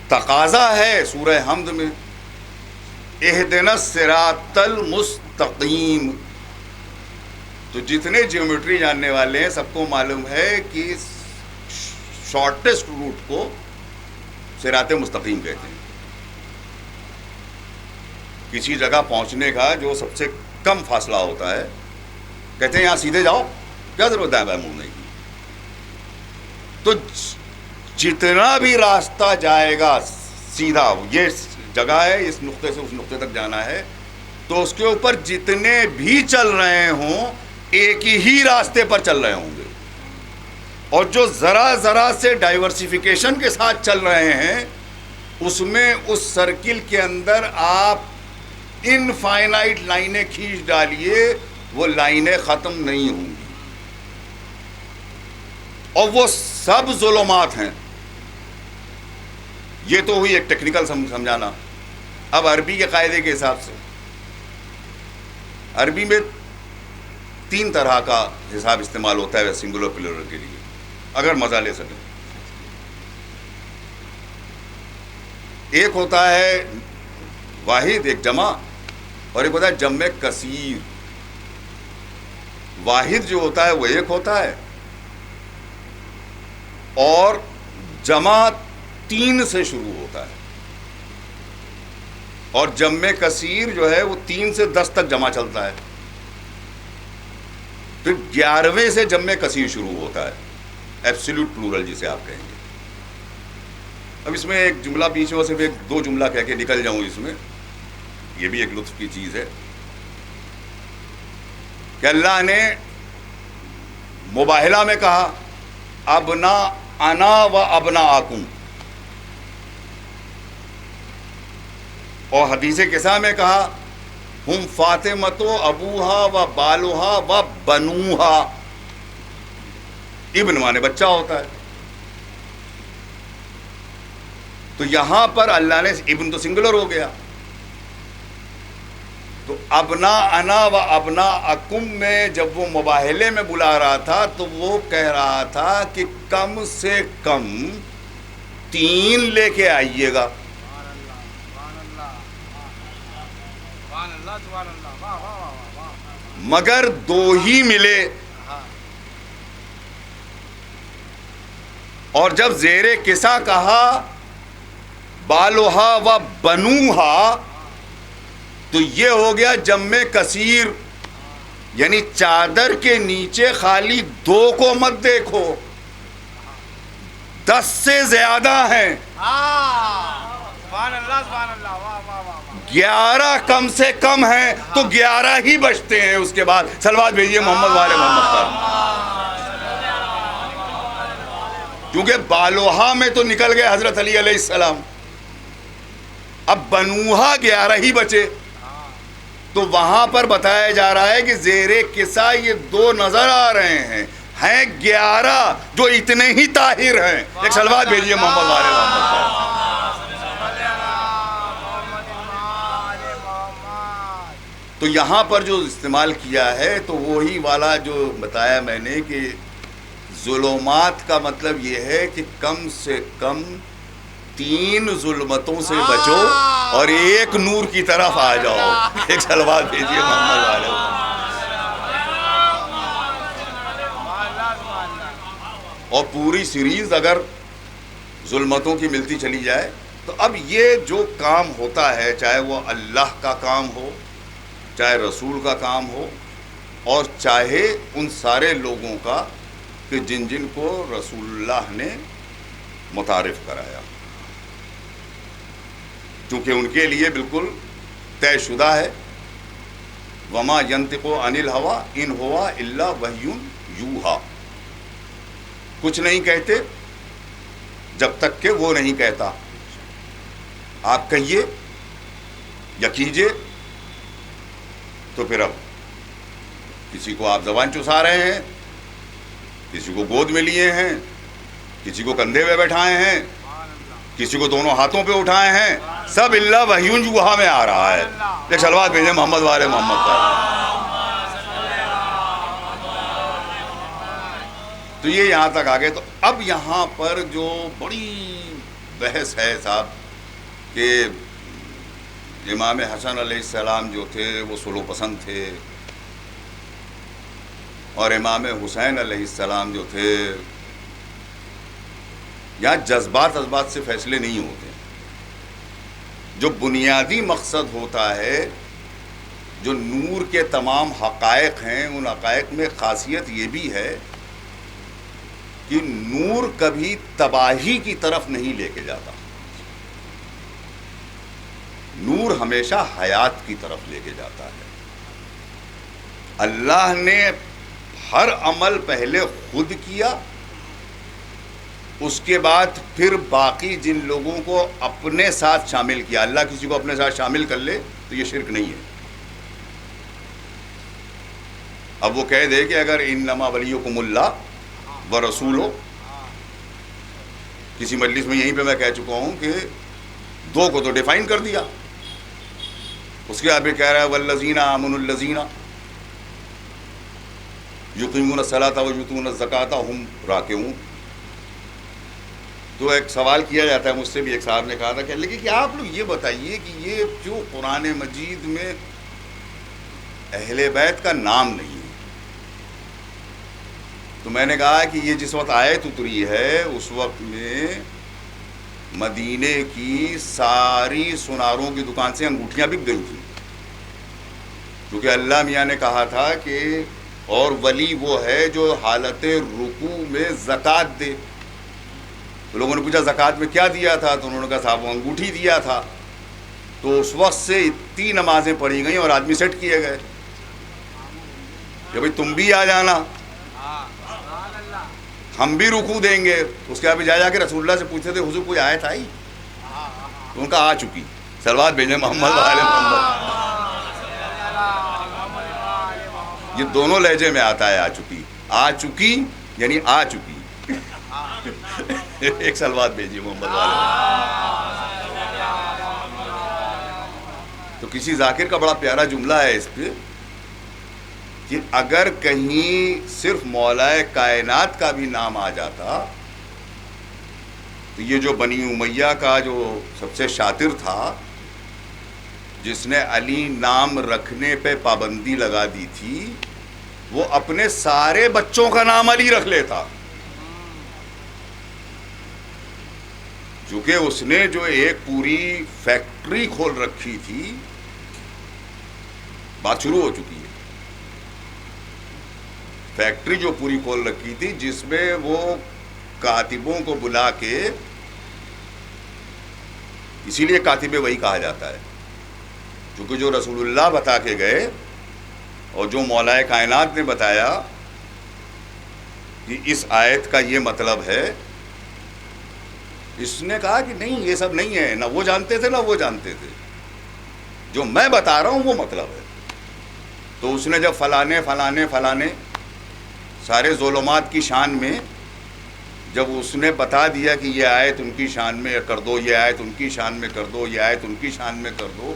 تقاضا ہے سورہ حمد میں اہدنا الصراط المستقیم. تو جتنے جیومیٹری جاننے والے ہیں سب کو معلوم ہے کہ شارٹیسٹ روٹ کو صراط مستقیم کہتے ہیں. کسی جگہ پہنچنے کا جو سب سے کم فاصلہ ہوتا ہے, کہتے ہیں یہاں سیدھے جاؤ, کیا ضرورت ہے بائیں مڑنے کی. تو جتنا بھی راستہ جائے گا سیدھا, یہ جگہ ہے اس نقطے سے اس نقطے تک جانا ہے, تو اس کے اوپر جتنے بھی چل رہے ہوں ایک ہی راستے پر چل رہے ہوں گے. اور جو ذرا ذرا سے ڈائیورسیفیکیشن کے ساتھ چل رہے ہیں اس میں اس سرکل کے اندر آپ انفائنائٹ لائنیں کھینچ ڈالیے, وہ لائنیں ختم نہیں ہوں گی. اور وہ سب ظلمات ہیں. یہ تو ہوئی ایک ٹیکنیکل سمجھانا. اب عربی کے قاعدے کے حساب سے عربی میں 3 طرح کا حساب استعمال ہوتا ہے سنگولر پلورل کے لیے, اگر مزہ لے سکیں. ایک ہوتا ہے واحد, ایک جمع, اور ایک ہوتا ہے جمع کثیر. واحد جو ہوتا ہے وہ ایک ہوتا ہے, اور جمع 3 سے شروع ہوتا ہے, اور جمع کثیر جو ہے وہ 3 سے 10 تک جمع چلتا ہے. پھر 11ویں سے جمع کثیر شروع ہوتا ہے, ایبسولوٹ پلورل جسے آپ کہیں گے. اب اس میں ایک جملہ بیچ میں صرف 1-2 جملہ کہہ کے نکل جاؤں اس میں, یہ بھی ایک لطف کی چیز ہے کہ اللہ نے مباہلہ میں کہا ابنا انا و ابناءکم, اور حدیث قصہ میں کہا ہم فاطمۃ ابوہا و بالوہا و بنوہا. ابن مانے بچہ ہوتا ہے. تو یہاں پر اللہ نے ابن تو سنگولر ہو گیا, تو ابنا انا و ابنا اکم میں جب وہ مباہلے میں بلا رہا تھا تو وہ کہہ رہا تھا کہ کم سے کم 3 لے کے آئیے گا. مگر 2 ہی ملے. اور جب زیر قصہ کہا بالوہا و بنوہا تو یہ ہو گیا جمع کثیر, یعنی چادر کے نیچے خالی 2 کو مت دیکھو, 10 سے زیادہ ہیں. 11 کم سے کم ہیں تو 11 ہی بچتے ہیں. اس کے بعد صلوات بھیجیے محمد والے محمد پر. کیونکہ بالوہا میں تو نکل گئے حضرت علی علیہ السلام, اب بنوہا 11 ہی بچے. تو وہاں پر بتایا جا رہا ہے کہ زیر قصہ یہ 2 نظر آ رہے ہیں 11 جو اتنے ہی طاہر ہیں. ایک صلوات بھیجیے محمد والے محمد پر. تو یہاں پر جو استعمال کیا ہے تو وہی والا جو بتایا میں نے کہ ظلمات کا مطلب یہ ہے کہ کم سے کم 3 ظلمتوں سے بچو اور ایک نور کی طرف آ جاؤ. ایک صلوات بھیجیے محمد والے. اور پوری سیریز اگر ظلمتوں کی ملتی چلی جائے تو اب یہ جو کام ہوتا ہے، چاہے وہ اللہ کا کام ہو، چاہے رسول کا کام ہو، اور چاہے ان سارے لوگوں کا کہ جن کو رسول اللہ نے متعارف کرایا، چونکہ ان کے لیے بالکل طے شدہ ہے، وما ینطق عن الہوی ان ہوا الا وحی یوحی، کچھ نہیں کہتے جب تک کہ وہ نہیں کہتا. آپ کہیے یا کیجیے. تو پھر اب کسی کو آپ زبان چسا رہے ہیں، کسی کو گود میں لیے ہیں، کسی کو کندھے پہ بیٹھائے ہیں، کسی کو دونوں ہاتھوں پہ اٹھائے ہیں، سب اللہ وحی یوحی میں آ رہا ہے. ایک صلوات بھیجیں محمد والے محمد پر. تو یہ یہاں تک آگے. تو اب یہاں پر جو بڑی بحث ہے صاحب کہ امام حسن علیہ السلام جو تھے وہ سلو پسند تھے، اور امام حسین علیہ السلام جو تھے، یہاں جذبات سے فیصلے نہیں ہوتے. جو بنیادی مقصد ہوتا ہے، جو نور کے تمام حقائق ہیں، ان حقائق میں خاصیت یہ بھی ہے کہ نور کبھی تباہی کی طرف نہیں لے کے جاتا، نور ہمیشہ حیات کی طرف لے کے جاتا ہے. اللہ نے ہر عمل پہلے خود کیا، اس کے بعد پھر باقی جن لوگوں کو اپنے ساتھ شامل کیا. اللہ کسی کو اپنے ساتھ شامل کر لے تو یہ شرک نہیں ہے. اب وہ کہہ دے کہ اگر انما ولیکم اللہ ورسولہ، کسی مجلس میں یہیں پہ میں کہہ چکا ہوں کہ دو کو تو ڈیفائن کر دیا، اس کے بعد بھی کہہ رہا ہے والذین آمنوا الذین یقیمون الصلاۃ ویؤتون الزکاۃ ہم راکعون. تو ایک سوال کیا جاتا ہے، مجھ سے بھی ایک صاحب نے کہا تھا کہ لیکن کہ آپ لوگ یہ بتائیے کہ یہ جو قرآن مجید میں اہل بیت کا نام نہیں ہے. تو میں نے کہا کہ یہ جس وقت آیت اتری ہے اس وقت میں مدینے کی ساری سناروں کی دکان سے انگوٹھیاں بک گئی تھیں، کیونکہ اللہ میاں نے کہا تھا کہ اور ولی وہ ہے جو حالت رکوع میں زکوٰۃ دے. تو لوگوں نے پوچھا زکوٰۃ میں کیا دیا تھا؟ تو انہوں نے کہا صاحب وہ انگوٹھی دیا تھا. تو اس وقت سے اتنی نمازیں پڑھی گئیں اور آدمی سیٹ کیے گئے کہ بھائی تم بھی آ جانا، ہم بھی رکوع دیں گے. اس کے بعد جا کے رسول اللہ سے پوچھتے تھے حضور کوئی آیت آئی؟ تو ان کا آ چکی. صلوات بھیجیں محمد والے محمد. یہ دونوں لہجے میں آتا ہے آ چکی. آ چکی یعنی آ چکی. ایک صلوات بھیجیے محمد والے. تو کسی ذاکر کا بڑا پیارا جملہ ہے اس پہ کہ اگر کہیں صرف مولائے کائنات کا بھی نام آ جاتا تو یہ جو بنی امیہ کا جو سب سے شاطر تھا، جس نے علی نام رکھنے پہ پابندی لگا دی تھی، وہ اپنے سارے بچوں کا نام علی رکھ لیتا، چونکہ اس نے جو ایک پوری فیکٹری کھول رکھی تھی. بات شروع ہو چکی ہے. فیکٹری جو پوری کھول رکھی تھی جس میں وہ کاتبوں کو بلا کے، اسی لیے کاتب وہی کہا جاتا ہے کیونکہ جو رسول اللہ بتا کے گئے اور جو مولائے کائنات نے بتایا کہ اس آیت کا یہ مطلب ہے، اس نے کہا کہ نہیں یہ سب نہیں ہے. نہ وہ جانتے تھے نہ وہ جانتے تھے، جو میں بتا رہا ہوں وہ مطلب ہے. تو اس نے جب فلانے فلانے فلانے سارے ظلمات کی شان میں جب اس نے بتا دیا کہ یہ آیت ان کی شان میں کر دو، یہ آیت ان کی شان میں کر دو، یہ آیت ان کی شان میں کر دو،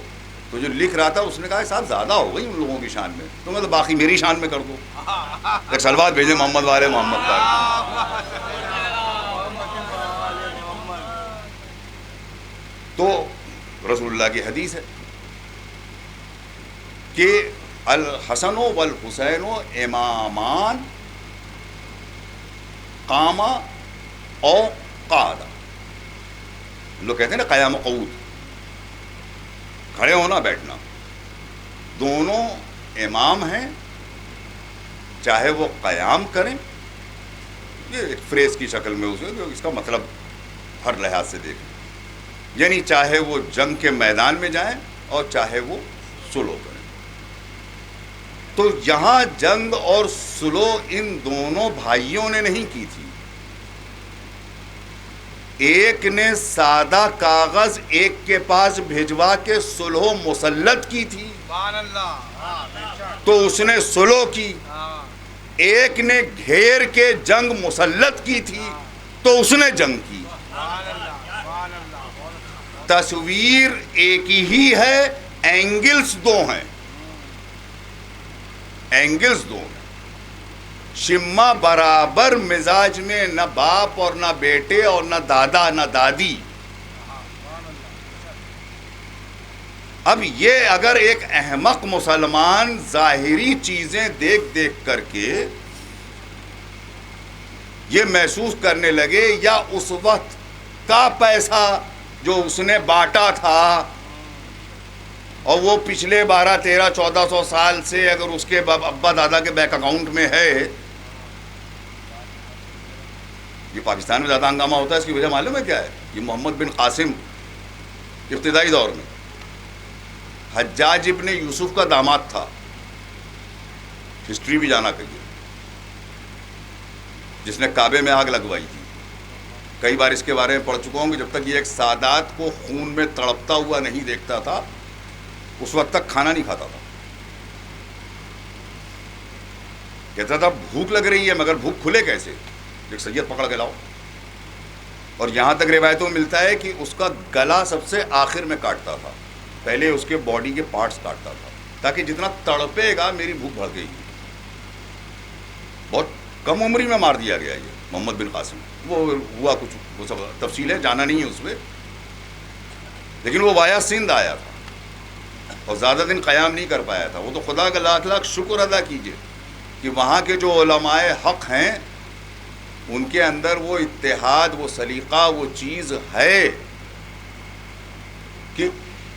تو جو لکھ رہا تھا اس نے کہا صاحب زیادہ ہو گئی ان لوگوں کی شان میں، تو میں تو باقی میری شان میں کر دو. ایک صلوات بھیجیں محمد والے محمد پر. تو رسول اللہ کی حدیث ہے کہ الحسن والحسین امامان قاما او قادا. لوگ کہتے ہیں نا قیام و قعود، کھڑے ہونا بیٹھنا، دونوں امام ہیں، چاہے وہ قیام کریں، یہ ایک فریز کی شکل میں اس کا مطلب ہر لحاظ سے دیکھیں، یعنی چاہے وہ جنگ کے میدان میں جائیں اور چاہے وہ سلو کریں. تو یہاں جنگ اور سلو ان دونوں بھائیوں نے نہیں کی تھی. ایک نے سادہ کاغذ ایک کے پاس بھیجوا کے سلو مسلط کی تھی تو اس نے سلو کی، ایک نے گھیر کے جنگ مسلط کی تھی تو اس نے جنگ کی. تصویر ایک ہی ہے، اینگلز دو ہیں، اینگلز دو ہیں. شمع برابر مزاج میں، نہ باپ اور نہ بیٹے اور نہ دادا نہ دادی. اب یہ اگر ایک احمق مسلمان ظاہری چیزیں دیکھ دیکھ کر کے یہ محسوس کرنے لگے، یا اس وقت کا پیسہ جو اس نے بانٹا تھا اور وہ پچھلے 1200-1300-1400 سال سے اگر اس کے ابا دادا کے بینک اکاؤنٹ میں ہے. یہ پاکستان میں زیادہ ہنگامہ ہوتا ہے، اس کی وجہ معلوم ہے کیا ہے؟ یہ محمد بن قاسم ابتدائی دور میں حجاج ابن یوسف کا داماد تھا، ہسٹری بھی جانا کہیے، جس نے کعبے میں آگ لگوائی تھی. کئی بار اس کے بارے میں پڑھ چکا ہوں کہ جب تک یہ ایک سادات کو خون میں تڑپتا ہوا نہیں دیکھتا تھا اس وقت تک کھانا نہیں کھاتا تھا. کہتا تھا بھوک لگ رہی ہے مگر بھوک کھلے کیسے؟ ایک سید پکڑ کے لاؤ. اور یہاں تک روایتوں میں ملتا ہے کہ اس کا گلا سب سے آخر میں کاٹتا تھا، پہلے اس کے باڈی کے پارٹس کاٹتا تھا تاکہ جتنا تڑپے گا میری بھوک بڑھ گئی. بہت کم عمری میں مار دیا گیا یہ محمد بن قاسم. وہ ہوا کچھ، وہ سب تفصیل ہے، جانا نہیں ہے اس میں، لیکن وہ وایا سندھ آیا تھا اور زیادہ دن قیام نہیں کر پایا تھا. وہ تو خدا کا لاکھ لاکھ شکر ادا کیجئے کہ وہاں کے جو علماء حق ہیں ان کے اندر وہ اتحاد، وہ سلیقہ، وہ چیز ہے کہ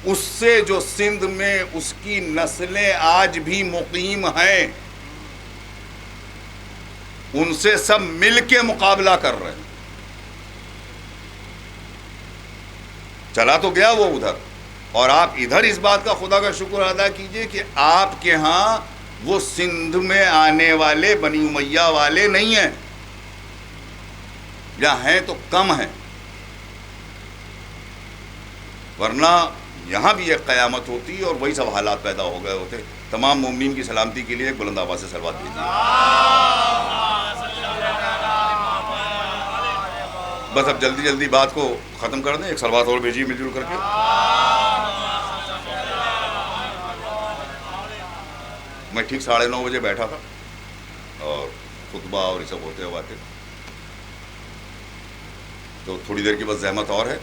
اس سے جو سندھ میں اس کی نسلیں آج بھی مقیم ہیں ان سے سب مل کے مقابلہ کر رہے ہیں. چلا تو گیا وہ ادھر، اور آپ ادھر اس بات کا خدا کا شکر ادا کیجئے کہ آپ کے ہاں وہ سندھ میں آنے والے بنی امیہ والے نہیں ہیں، یا ہیں تو کم ہیں، ورنہ یہاں بھی ایک قیامت ہوتی اور وہی سب حالات پیدا ہو گئے ہوتے. تمام مومنین کی سلامتی کے لیے ایک بلند آواز سے صلوات بھیجیے. بس اب جلدی جلدی بات کو ختم کر دیں، ایک صلوات اور بھیجیے مل جل کر کے. میں ٹھیک 9:30 بجے بیٹھا تھا اور خطبہ اور یہ سب ہوتے ہوئے باتیں، تو تھوڑی دیر کی بس زحمت اور ہے.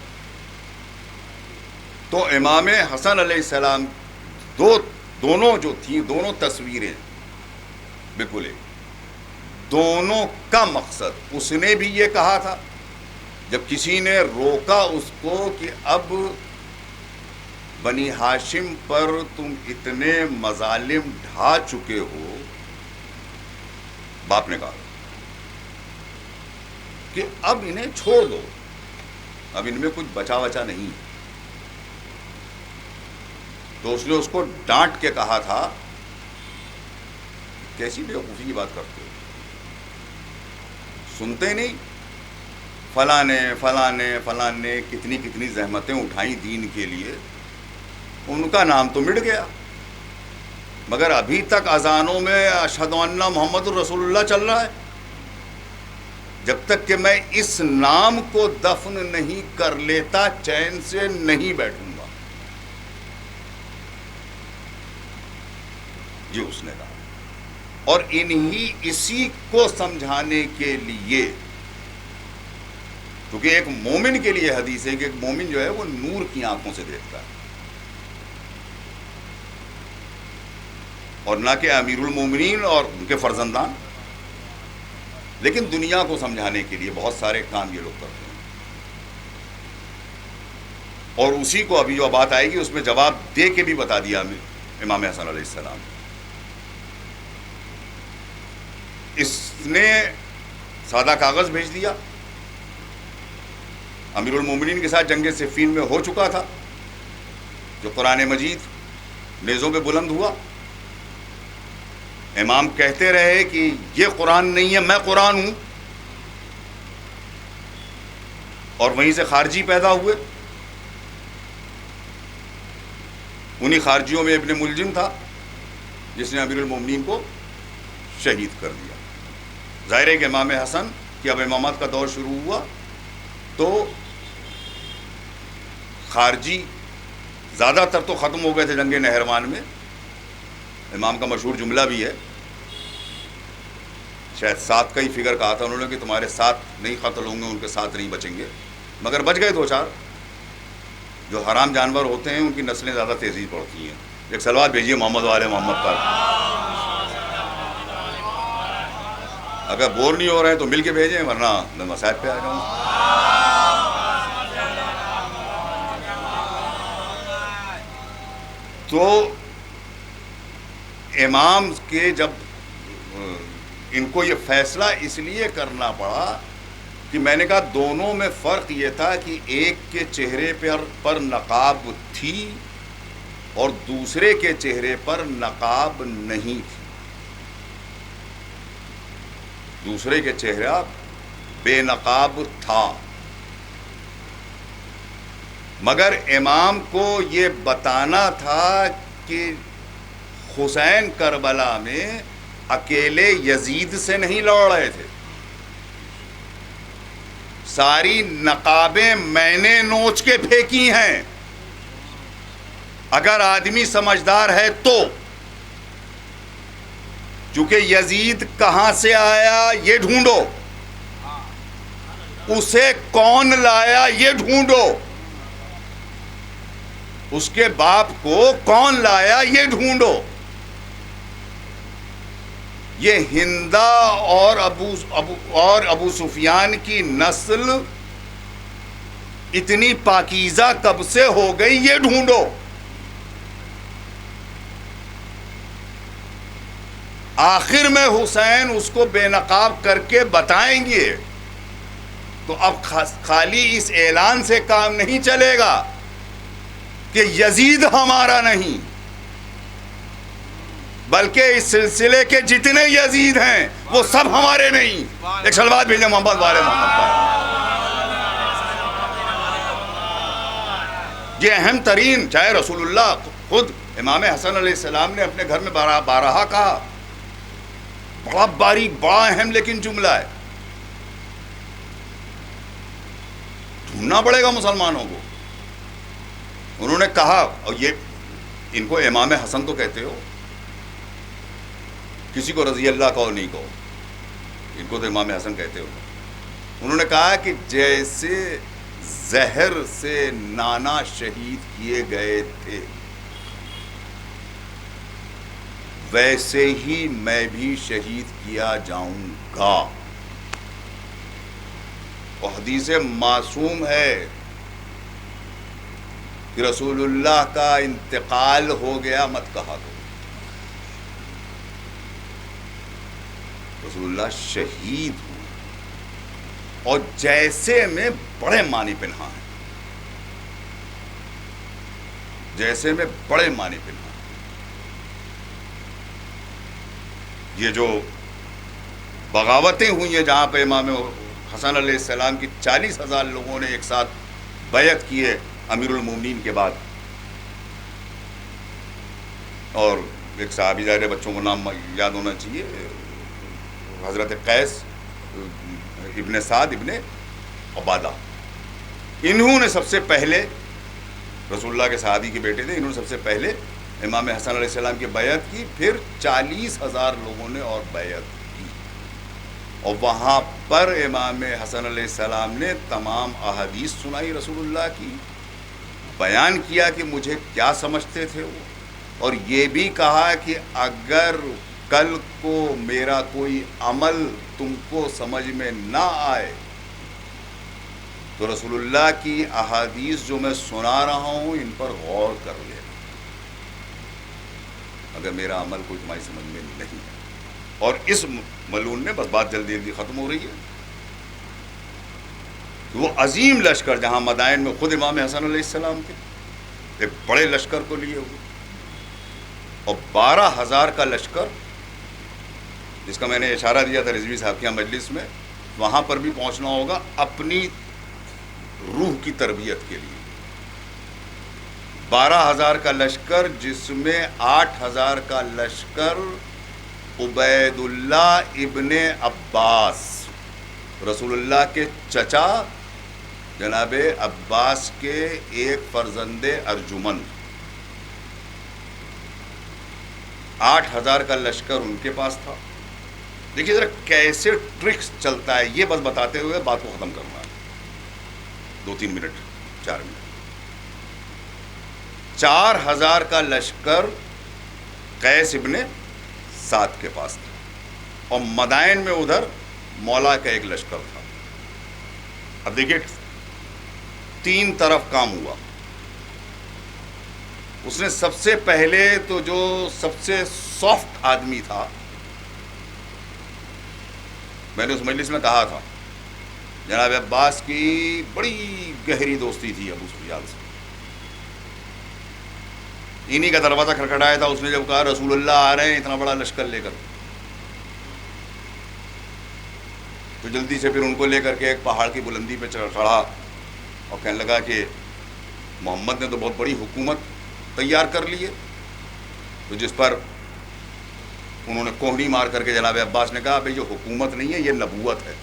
تو امام حسن علیہ السلام دونوں جو تھیں، دونوں تصویریں بالکل ایک، دونوں کا مقصد اس نے بھی یہ کہا تھا جب کسی نے روکا اس کو کہ اب بنی ہاشم پر تم اتنے مظالم ڈھا چکے ہو، باپ نے کہا کہ اب انہیں چھوڑ دو، اب ان میں کچھ بچا بچا نہیں. تو اس نے اس کو ڈانٹ کے کہا تھا کیسی بیوقوفی کی بات کرتے ہو، سنتے نہیں؟ فلاں نے کتنی زحمتیں اٹھائیں دین کے لیے، ان کا نام تو مٹ گیا مگر ابھی تک اذانوں میں اشہد ان محمد الرسول اللہ چل رہا ہے. جب تک کہ میں اس نام کو دفن نہیں کر لیتا چین سے نہیں بیٹھوں گا. یہ اس نے کہا. اور اسی کو سمجھانے کے لیے، کیونکہ ایک مومن کے لیے حدیث ہے کہ ایک مومن جو ہے وہ نور کی آنکھوں سے دیکھتا ہے، اور نہ کہ امیر المومنین اور ان کے فرزندان. لیکن دنیا کو سمجھانے کے لیے بہت سارے کام یہ لوگ کرتے ہیں. اور اسی کو ابھی جو بات آئے گی اس میں جواب دے کے بھی بتا دیا امام حسن علیہ السلام. اس نے سادہ کاغذ بھیج دیا. امیر المومنین کے ساتھ جنگ صفین میں ہو چکا تھا، جو قرآن مجید نیزوں پہ بلند ہوا. امام کہتے رہے کہ یہ قرآن نہیں ہے، میں قرآن ہوں. اور وہیں سے خارجی پیدا ہوئے. انہی خارجیوں میں ابن ملجم تھا جس نے امیر المومنین کو شہید کر دیا. ظاہر ہے کہ امام حسن کی اب امامت کا دور شروع ہوا تو خارجی زیادہ تر تو ختم ہو گئے تھے جنگ نہروان میں. امام کا مشہور جملہ بھی ہے، شاید 7 کا ہی فگر کہا تھا انہوں نے کہ تمہارے 7 نہیں قتل ہوں گے، ان کے 7 نہیں بچیں گے. مگر بچ گئے 2-4. جو حرام جانور ہوتے ہیں ان کی نسلیں زیادہ تیزی پڑتی ہیں. ایک صلوات بھیجیے محمد والے محمد پر. اگر بور نہیں ہو رہے ہیں تو مل کے بھیجیں، ورنہ میں مسائل پہ آ جاؤں. تو امام کے جب ان کو یہ فیصلہ اس لیے کرنا پڑا کہ میں نے کہا دونوں میں فرق یہ تھا کہ ایک کے چہرے پر نقاب تھی اور دوسرے کے چہرے پر نقاب نہیں تھی. دوسرے کے چہرہ بے نقاب تھا، مگر امام کو یہ بتانا تھا کہ حسین کربلا میں اکیلے یزید سے نہیں لڑ رہے تھے. ساری نقابیں میں نے نوچ کے پھینکی ہیں. اگر آدمی سمجھدار ہے تو، چونکہ یزید کہاں سے آیا یہ ڈھونڈو، اسے کون لایا یہ ڈھونڈو، اس کے باپ کو کون لایا یہ ڈھونڈو. یہ ہندا اور ابو سفیان کی نسل اتنی پاکیزہ کب سے ہو گئی یہ ڈھونڈو. آخر میں حسین اس کو بے نقاب کر کے بتائیں گے. تو اب خالی اس اعلان سے کام نہیں چلے گا کہ یزید ہمارا نہیں، بلکہ اس سلسلے کے جتنے یزید ہیں وہ سب ہمارے نہیں. ایک صلوات بھیجیں محمد والے محمد پر. یہ اہم ترین، چاہے رسول اللہ خود امام حسن علیہ السلام نے اپنے گھر میں بارہا کہا، بڑا باریک بڑا اہم لیکن جملہ ہے. ڈھونڈنا پڑے گا مسلمانوں کو. انہوں نے کہا، اور یہ ان کو امام حسن تو کہتے ہو، کسی کو رضی اللہ کہو نہیں کہو، ان کو تو امام حسن کہتے ہو. انہوں نے کہا کہ جیسے زہر سے نانا شہید کیے گئے تھے ویسے ہی میں بھی شہید کیا جاؤں گا. اور حدیث معصوم ہے کہ رسول اللہ کا انتقال ہو گیا مت کہا کرو. رسول اللہ شہید ہوئے اور جیسے میں بڑے معنی پنہا ہیں، جیسے میں بڑے معنی پنہا. یہ جو بغاوتیں ہوئی ہیں جہاں پہ امام حسن علیہ السلام کی 40,000 لوگوں نے ایک ساتھ بیعت کیے امیر المومنین کے بعد، اور ایک صحابی، ظاہر بچوں کو نام یاد ہونا چاہیے، حضرت قیس ابن سعد ابن عبادہ. انہوں نے سب سے پہلے، رسول اللہ کے صحابی کے بیٹے تھے، انہوں نے سب سے پہلے امام حسن علیہ السلام کی بیعت کی. پھر 40,000 لوگوں نے اور بیعت کی، اور وہاں پر امام حسن علیہ السلام نے تمام احادیث سنائی رسول اللہ کی، بیان کیا کہ مجھے کیا سمجھتے تھے وہ، اور یہ بھی کہا کہ اگر کل کو میرا کوئی عمل تم کو سمجھ میں نہ آئے تو رسول اللہ کی احادیث جو میں سنا رہا ہوں ان پر غور کر لینا، اگر میرا عمل کوئی تمہاری سمجھ میں نہیں ہے۔ اور اس ملعون نے بس بات جلدی جلدی ختم ہو رہی ہے، وہ عظیم لشکر جہاں مدائن میں خود امام حسن علیہ السلام تھے، ایک بڑے لشکر کو لیے ہوئے، اور 12,000 کا لشکر جس کا میں نے اشارہ دیا تھا رضوی صاحب کی مجلس میں، وہاں پر بھی پہنچنا ہوگا اپنی روح کی تربیت کے لیے۔ 12,000 کا لشکر جس میں 8,000 کا لشکر عبید اللہ ابن عباس، رسول اللہ کے چچا جناب عباس کے ایک فرزند ارجمند، 8,000 کا لشکر ان کے پاس تھا۔ دیکھیے ذرا کیسے ٹرکس چلتا ہے، یہ بس بتاتے ہوئے بات کو ختم کرنا ہے، 2-3 منٹ 4 منٹ۔ 4,000 کا لشکر قیس ابن سعد کے پاس تھا، اور مدائن میں ادھر مولا کا ایک لشکر تھا۔ اب دیکھیے 3 طرف کام ہوا۔ اس نے سب سے پہلے تو جو سب سے سافٹ آدمی تھا، میں نے اس مجلس میں کہا تھا جناب عباس کی بڑی گہری دوستی تھی ابو سفیان سے، انہی کا دروازہ کھٹکھٹایا تھا، اس نے جب کہا رسول اللہ آ رہے ہیں اتنا بڑا لشکر لے کر، تو جلدی سے پھر ان کو لے کر کے ایک پہاڑ کی بلندی پہ چڑھا اور کہنے لگا کہ محمد نے تو بہت بڑی حکومت تیار کر لی ہے، تو جس پر انہوں نے کوہنی مار کر کے جناب عباس نے کہا بھئی یہ حکومت نہیں ہے، یہ نبوت ہے۔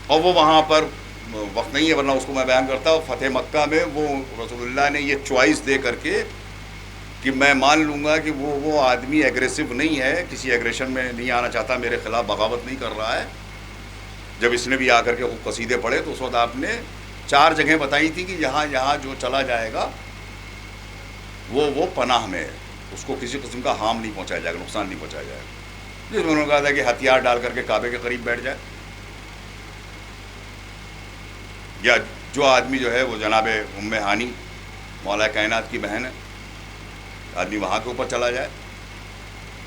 اور وہ وہاں پر وقت نہیں ہے ورنہ اس کو میں بیان کرتا ہوں، فتح مکہ میں وہ رسول اللہ نے یہ چوائس دے کر کے کہ میں مان لوں گا کہ وہ آدمی ایگریسو نہیں ہے، کسی ایگریشن میں نہیں آنا چاہتا، میرے خلاف بغاوت نہیں کر رہا ہے۔ جب اس نے بھی آ کر کے قصیدے پڑھے تو اس وقت آپ نے 4 جگہیں بتائی تھی کہ یہاں جو چلا جائے گا وہ پناہ میں ہے، اس کو کسی قسم کا ہارم نہیں پہنچایا جائے گا، نقصان نہیں پہنچایا جائے گا۔ جس میں انہوں نے کہا تھا کہ ہتھیار ڈال کر کے کعبے کے قریب بیٹھ جائے، یا جو آدمی جو ہے وہ جناب ام ہانی مولا کائنات کی بہن ہے، آدمی وہاں کے اوپر چلا جائے،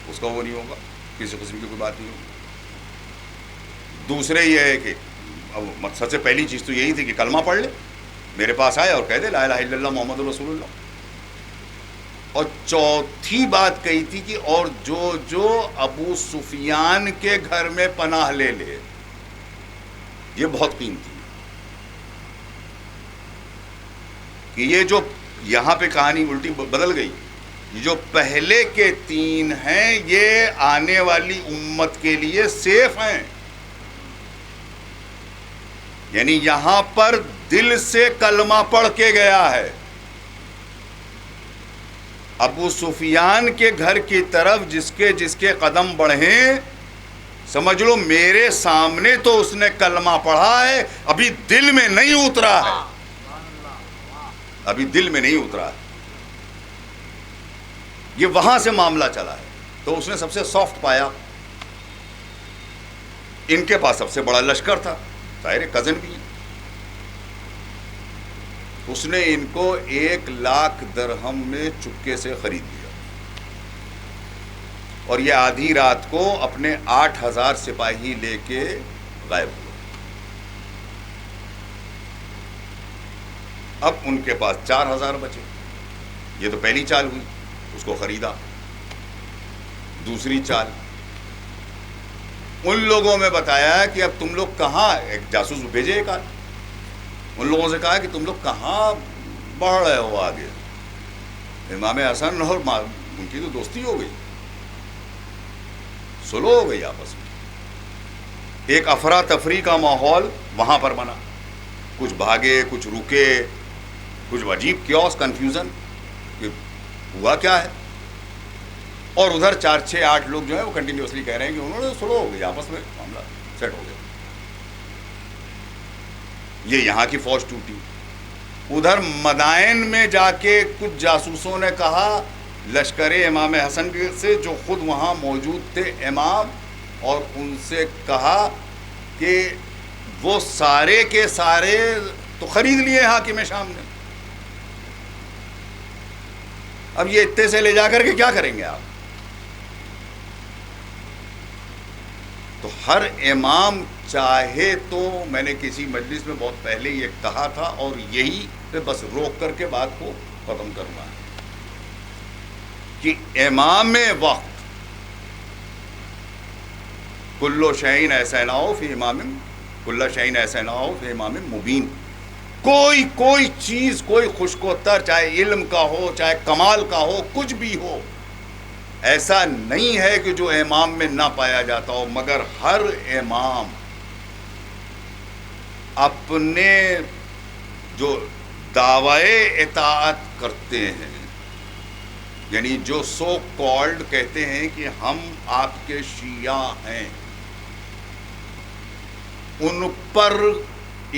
اس کا وہ نہیں ہوگا، کسی قسم کی کوئی بات نہیں ہوگی۔ دوسرے یہ ہے کہ اب سب سے پہلی چیز تو یہی تھی کہ کلمہ پڑھ لے، میرے پاس آئے اور کہہ دے لا الہ الا اللہ محمد رسول اللہ۔ اور چوتھی بات کہی تھی کہ اور جو ابو سفیان کے گھر میں پناہ لے لے، یہ بہت قیمتی ہے کہ یہ جو یہاں پہ کہانی الٹی بدل گئی، یہ جو پہلے کے 3 ہیں یہ آنے والی امت کے لیے سیف ہیں، یعنی یہاں پر دل سے کلمہ پڑھ کے گیا ہے۔ ابو سفیان کے گھر کی طرف جس کے قدم بڑھیں، سمجھ لو میرے سامنے تو اس نے کلمہ پڑھا ہے، ابھی دل میں نہیں اترا ہے، ابھی دل میں نہیں اترا ہے، یہ وہاں سے معاملہ چلا ہے۔ تو اس نے سب سے سافٹ پایا، ان کے پاس سب سے بڑا لشکر تھا، ظاہر کزن بھی ہے، اس نے ان کو 1,00,000 درہم میں چپکے سے خرید لیا، اور یہ آدھی رات کو اپنے 8,000 سپاہی لے کے غائب ہوا۔ اب ان کے پاس 4,000 بچے، یہ تو پہلی چال ہوئی، اس کو خریدا۔ دوسری چال ان لوگوں میں بتایا کہ اب تم لوگ کہاں، ایک جاسوس بھیجے ایک آدمی، ان لوگوں سے کہا کہ تم لوگ کہاں بڑھ رہے ہو آگے، امام حسن اور ان کی تو دوستی ہو گئی، سلو ہو گئی آپس میں، ایک افراتفری کا ماحول وہاں پر بنا، کچھ بھاگے کچھ رکے، کچھ عجیب کیوس کنفیوژن کہ ہوا کیا ہے، اور ادھر 4-6-8 لوگ جو ہیں وہ کنٹینیوسلی کہہ رہے ہیں کہ انہوں نے سلو ہو گئی، آپس میں معاملہ سیٹ ہو گیا۔ یہ یہاں کی فوج ٹوٹی، ادھر مدائن میں جا کے کچھ جاسوسوں نے کہا لشکر امام حسن سے جو خود وہاں موجود تھے امام، اور ان سے کہا کہ وہ سارے کے سارے تو خرید لیے حاکم شام نے. اب یہ اتنے سے لے جا کر کے کیا کریں گے آپ؟ تو ہر امام چاہے تو، میں نے کسی مجلس میں بہت پہلے یہ کہا تھا اور یہی پہ بس روک کر کے بات کو ختم کرنا ہے کہ امام وقت کلو شعین ایسا نہ ہو فی امام، کلو شعین ایسا نہ ہو فی امام مبین. کوئی چیز، کوئی خشک و تر، چاہے علم کا ہو چاہے کمال کا ہو، کچھ بھی ہو، ایسا نہیں ہے کہ جو امام میں نہ پایا جاتا ہو. مگر ہر امام اپنے جو دعوی اطاعت کرتے ہیں، یعنی جو سو کالڈ کہتے ہیں کہ ہم آپ کے شیعہ ہیں، ان پر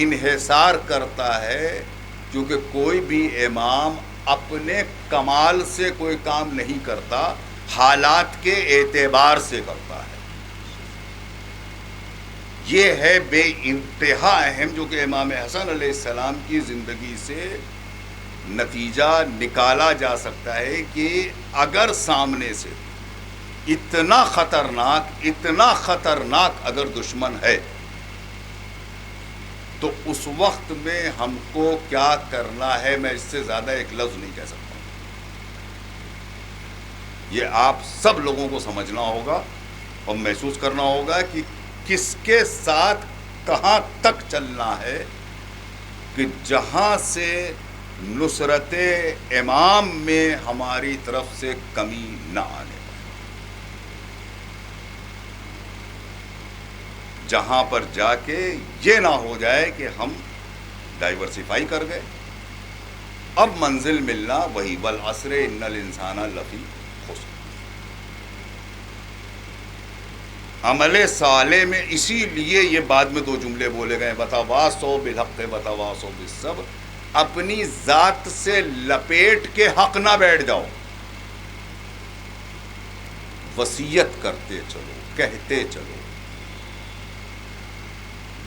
انحصار کرتا ہے. کیونکہ کوئی بھی امام اپنے کمال سے کوئی کام نہیں کرتا، حالات کے اعتبار سے کرتا ہے. یہ ہے بے انتہا اہم، جو کہ امام حسن علیہ السلام کی زندگی سے نتیجہ نکالا جا سکتا ہے کہ اگر سامنے سے اتنا خطرناک اگر دشمن ہے تو اس وقت میں ہم کو کیا کرنا ہے، میں اس سے زیادہ ایک لفظ نہیں کہہ سکتا. یہ آپ سب لوگوں کو سمجھنا ہوگا اور محسوس کرنا ہوگا کہ کس کے ساتھ کہاں تک چلنا ہے کہ جہاں سے نصرت امام میں ہماری طرف سے کمی نہ آنے پائے. جہاں پر جا کے یہ نہ ہو جائے کہ ہم ڈائیورسیفائی کر گئے. اب منزل ملنا وہی، والعصر ان الانسان لفی خسر. عمل صالح میں اسی لیے یہ بعد میں دو جملے بولے گئے، وتواصوا بالحق وتواصوا بالصبر. اپنی ذات سے لپیٹ کے حق نہ بیٹھ جاؤ، وصیت کرتے چلو، کہتے چلو،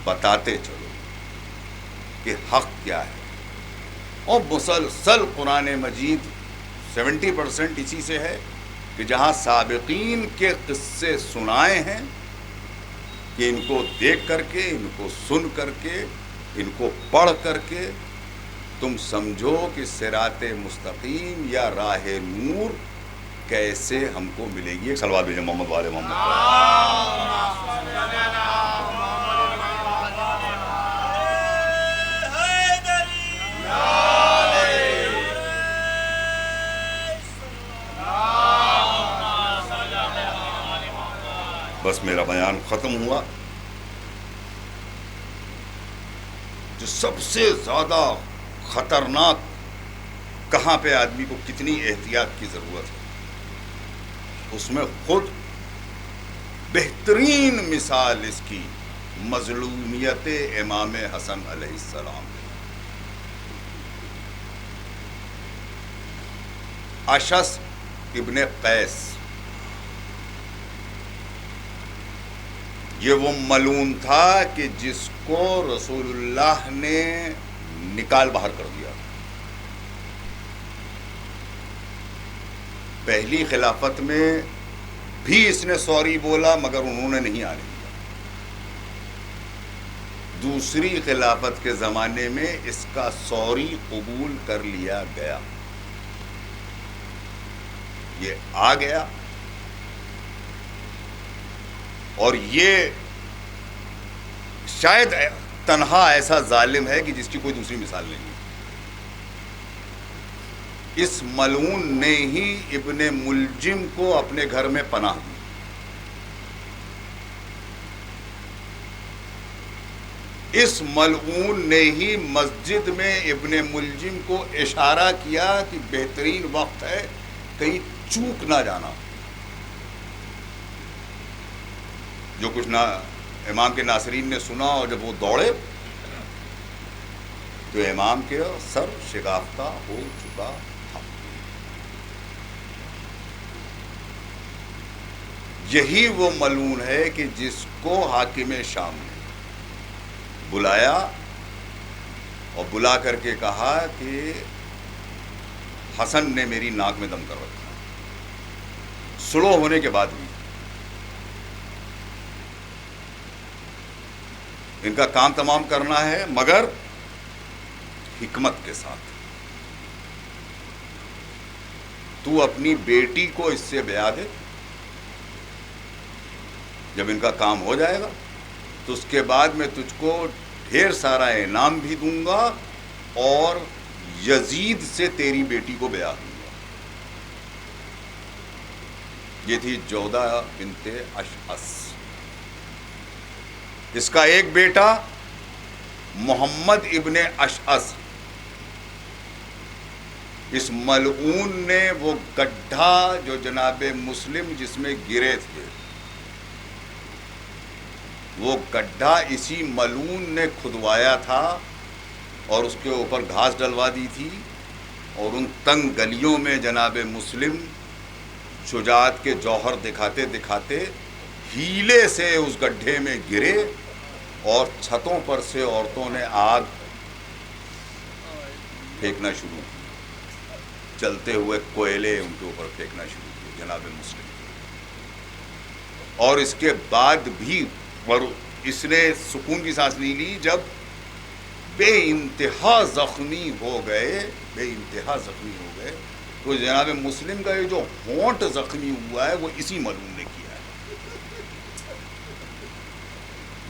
بتاتے چلو کہ حق کیا ہے. اور مسلسل قرآن مجید 70% اسی سے ہے کہ جہاں سابقین کے قصے سنائے ہیں کہ ان کو دیکھ کر کے، ان کو سن کر کے، ان کو پڑھ کر کے تم سمجھو کہ صراط مستقیم یا راہ نور کیسے ہم کو ملے گی. ایک صلوات بھیجیں محمد والے محمد. بس میرا بیان ختم ہوا. جو سب سے زیادہ خطرناک، کہاں پہ آدمی کو کتنی احتیاط کی ضرورت ہے، اس میں خود بہترین مثال اس کی مظلومیت امام حسن علیہ السلام. اشعث ابن قیس، یہ وہ ملعون تھا کہ جس کو رسول اللہ نے نکال باہر کر دیا. پہلی خلافت میں بھی اس نے سوری بولا مگر انہوں نے نہیں آنے دیا. دوسری خلافت کے زمانے میں اس کا سوری قبول کر لیا گیا. یہ آ گیا اور یہ شاید تنہا ایسا ظالم ہے کہ جس کی کوئی دوسری مثال نہیں ہے. اس ملعون نے ہی ابن ملجم کو اپنے گھر میں پناہ دی. اس ملعون نے ہی مسجد میں ابن ملجم کو اشارہ کیا کہ بہترین وقت ہے، کہیں چوک نہ جانا. جو کچھ نہ امام کے ناصرین نے سنا اور جب وہ دوڑے تو امام کے سر شگافتہ ہو چکا تھا. یہی وہ ملعون ہے کہ جس کو حاکم شام نے بلایا اور بلا کر کے کہا کہ حسن نے میری ناک میں دم کر رکھا، سلو ہونے کے بعد بھی ان کا کام تمام کرنا ہے، مگر حکمت کے ساتھ۔ تو اپنی بیٹی کو اس سے بیاہ دے، جب ان کا کام ہو جائے گا تو اس کے بعد میں تجھ کو ڈھیر سارا انعام بھی دوں گا اور یزید سے تیری بیٹی کو بیاہ دوں گا۔ یہ تھی جودہ بنت اشعث۔ اس کا ایک بیٹا محمد ابن اشعث، اس ملعون نے وہ گڈھا جو جناب مسلم جس میں گرے تھے، وہ گڈھا اسی ملعون نے کھدوایا تھا اور اس کے اوپر گھاس ڈلوا دی تھی، اور ان تنگ گلیوں میں جناب مسلم شجاعت کے جوہر دکھاتے دکھاتے ہیلے سے اس گڈھے میں گرے، اور چھتوں پر سے عورتوں نے آگ پھینکنا شروع کی، چلتے ہوئے کوئلے ان کے اوپر پھینکنا شروع کیے جناب مسلم۔ اور اس کے بعد بھی اور اس نے سکون کی سانس نہیں لی جب بے انتہا زخمی ہو گئے، تو جناب مسلم کا یہ جو ہونٹ زخمی ہوا ہے وہ اسی ملعون نے کیا ہے،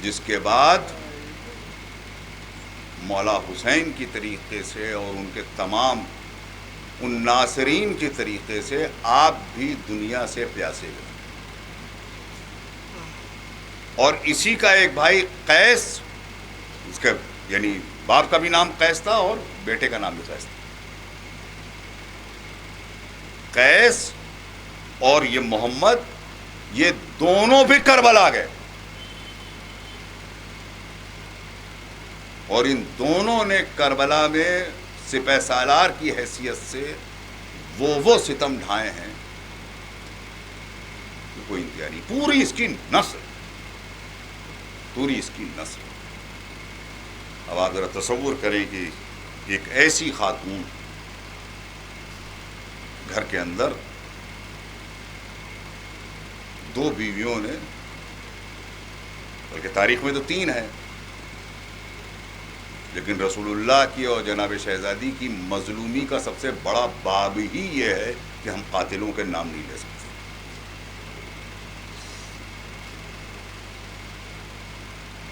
جس کے بعد مولا حسین کی طریقے سے اور ان کے تمام ان ناصرین کے طریقے سے آپ بھی دنیا سے پیاسے گئے۔ اور اسی کا ایک بھائی قیس، اس کا یعنی باپ کا بھی نام قیس تھا اور بیٹے کا نام بھی قیس تھا، قیس اور یہ محمد، یہ دونوں بھی کربلا گئے، اور ان دونوں نے کربلا میں سپہ سالار کی حیثیت سے وہ ستم ڈھائے ہیں کہ کوئی انتہا نہیں۔ پوری اس کی نسل، اب آپ ذرا تصور کریں کہ ایک ایسی خاتون گھر کے اندر دو بیویوں نے، بلکہ تاریخ میں تو 3 ہے، لیکن رسول اللہ کی اور جناب شہزادی کی مظلومی کا سب سے بڑا باب ہی یہ ہے کہ ہم قاتلوں کے نام نہیں لے سکتے۔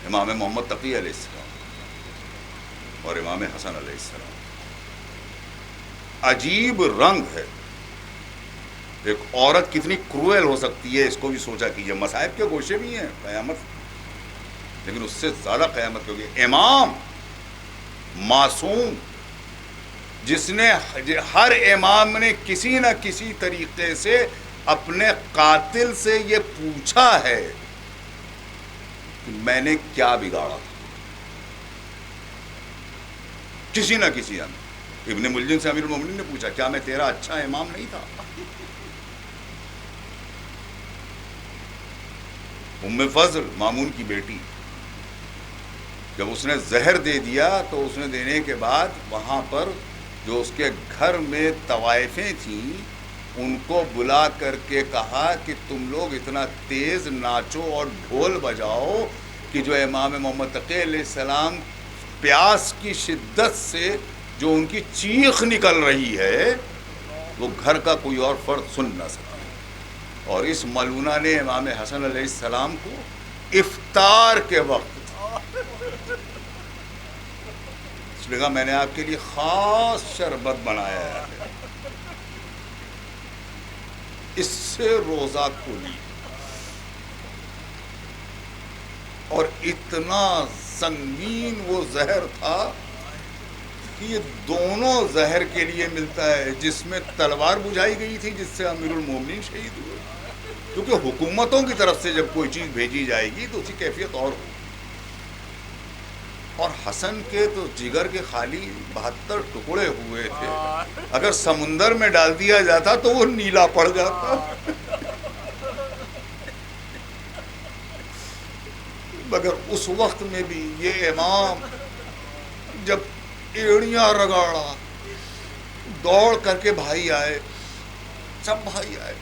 امام محمد تقی علیہ السلام اور امام حسن علیہ السلام، عجیب رنگ ہے۔ ایک عورت کتنی کروئل ہو سکتی ہے، اس کو بھی سوچا کہ یہ مصائب کے گوشے بھی ہیں قیامت، لیکن اس سے زیادہ قیامت ہوگی۔ امام معصوم، جس نے ہر امام نے کسی نہ کسی طریقے سے اپنے قاتل سے یہ پوچھا ہے کہ میں نے کیا بگاڑا، کسی نہ کسی نے۔ ابن ملجم سے امیر المومنین نے پوچھا کیا میں تیرا اچھا امام نہیں تھا؟ ام فضل مامون کی بیٹی، جب اس نے زہر دے دیا تو اس نے دینے کے بعد وہاں پر جو اس کے گھر میں طوائفیں تھیں ان کو بلا کر کے کہا کہ تم لوگ اتنا تیز ناچو اور ڈھول بجاؤ کہ جو امام محمد تقی علیہ السلام پیاس کی شدت سے جو ان کی چیخ نکل رہی ہے وہ گھر کا کوئی اور فرد سن نہ سکے۔ اور اس ملعونہ نے امام حسن علیہ السلام کو افطار کے وقت اس نے کہا میں نے آپ کے لیے خاص شربت بنایا ہے، اس سے روزہ کھولی، اور اتنا سنگین وہ زہر تھا کہ یہ دونوں زہر کے لیے ملتا ہے، جس میں تلوار بجھائی گئی تھی جس سے امیر المومنین شہید ہوئے، کیونکہ حکومتوں کی طرف سے جب کوئی چیز بھیجی جائے گی تو اس کی کیفیت اور ہوگی۔ اور حسن کے تو جگر کے خالی 72 ٹکڑے ہوئے تھے، اگر سمندر میں ڈال دیا جاتا تو وہ نیلا پڑ جاتا۔ مگر اس وقت میں بھی یہ امام جب ایڑیاں رگاڑا، دوڑ کر کے بھائی آئے، سب بھائی آئے،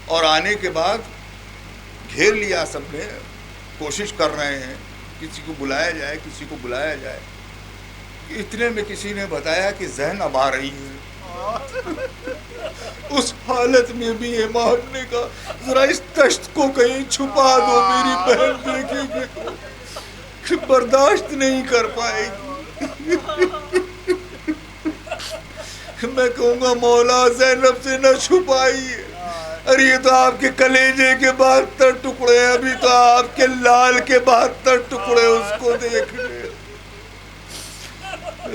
اور آنے کے بعد گھیر لیا، سب نے کوشش کر رہے ہیں کسی کو بلایا جائے، کسی کو بلایا جائے۔ اتنے میں کسی نے بتایا کہ زینب آ رہی ہے۔ اس حالت میں بھی امام نے کہا ذرا اس تشت کو کہیں چھپا دو، میری بہن دیکھے گی تو برداشت نہیں کر پائے گی۔ میں کہوں گا مولا زینب سے نہ چھپائیے، ارے یہ تو آپ کے کلیجے کے 72 ٹکڑے، ابھی تو آپ کے لال کے 72 ٹکڑے اس کو دیکھنے۔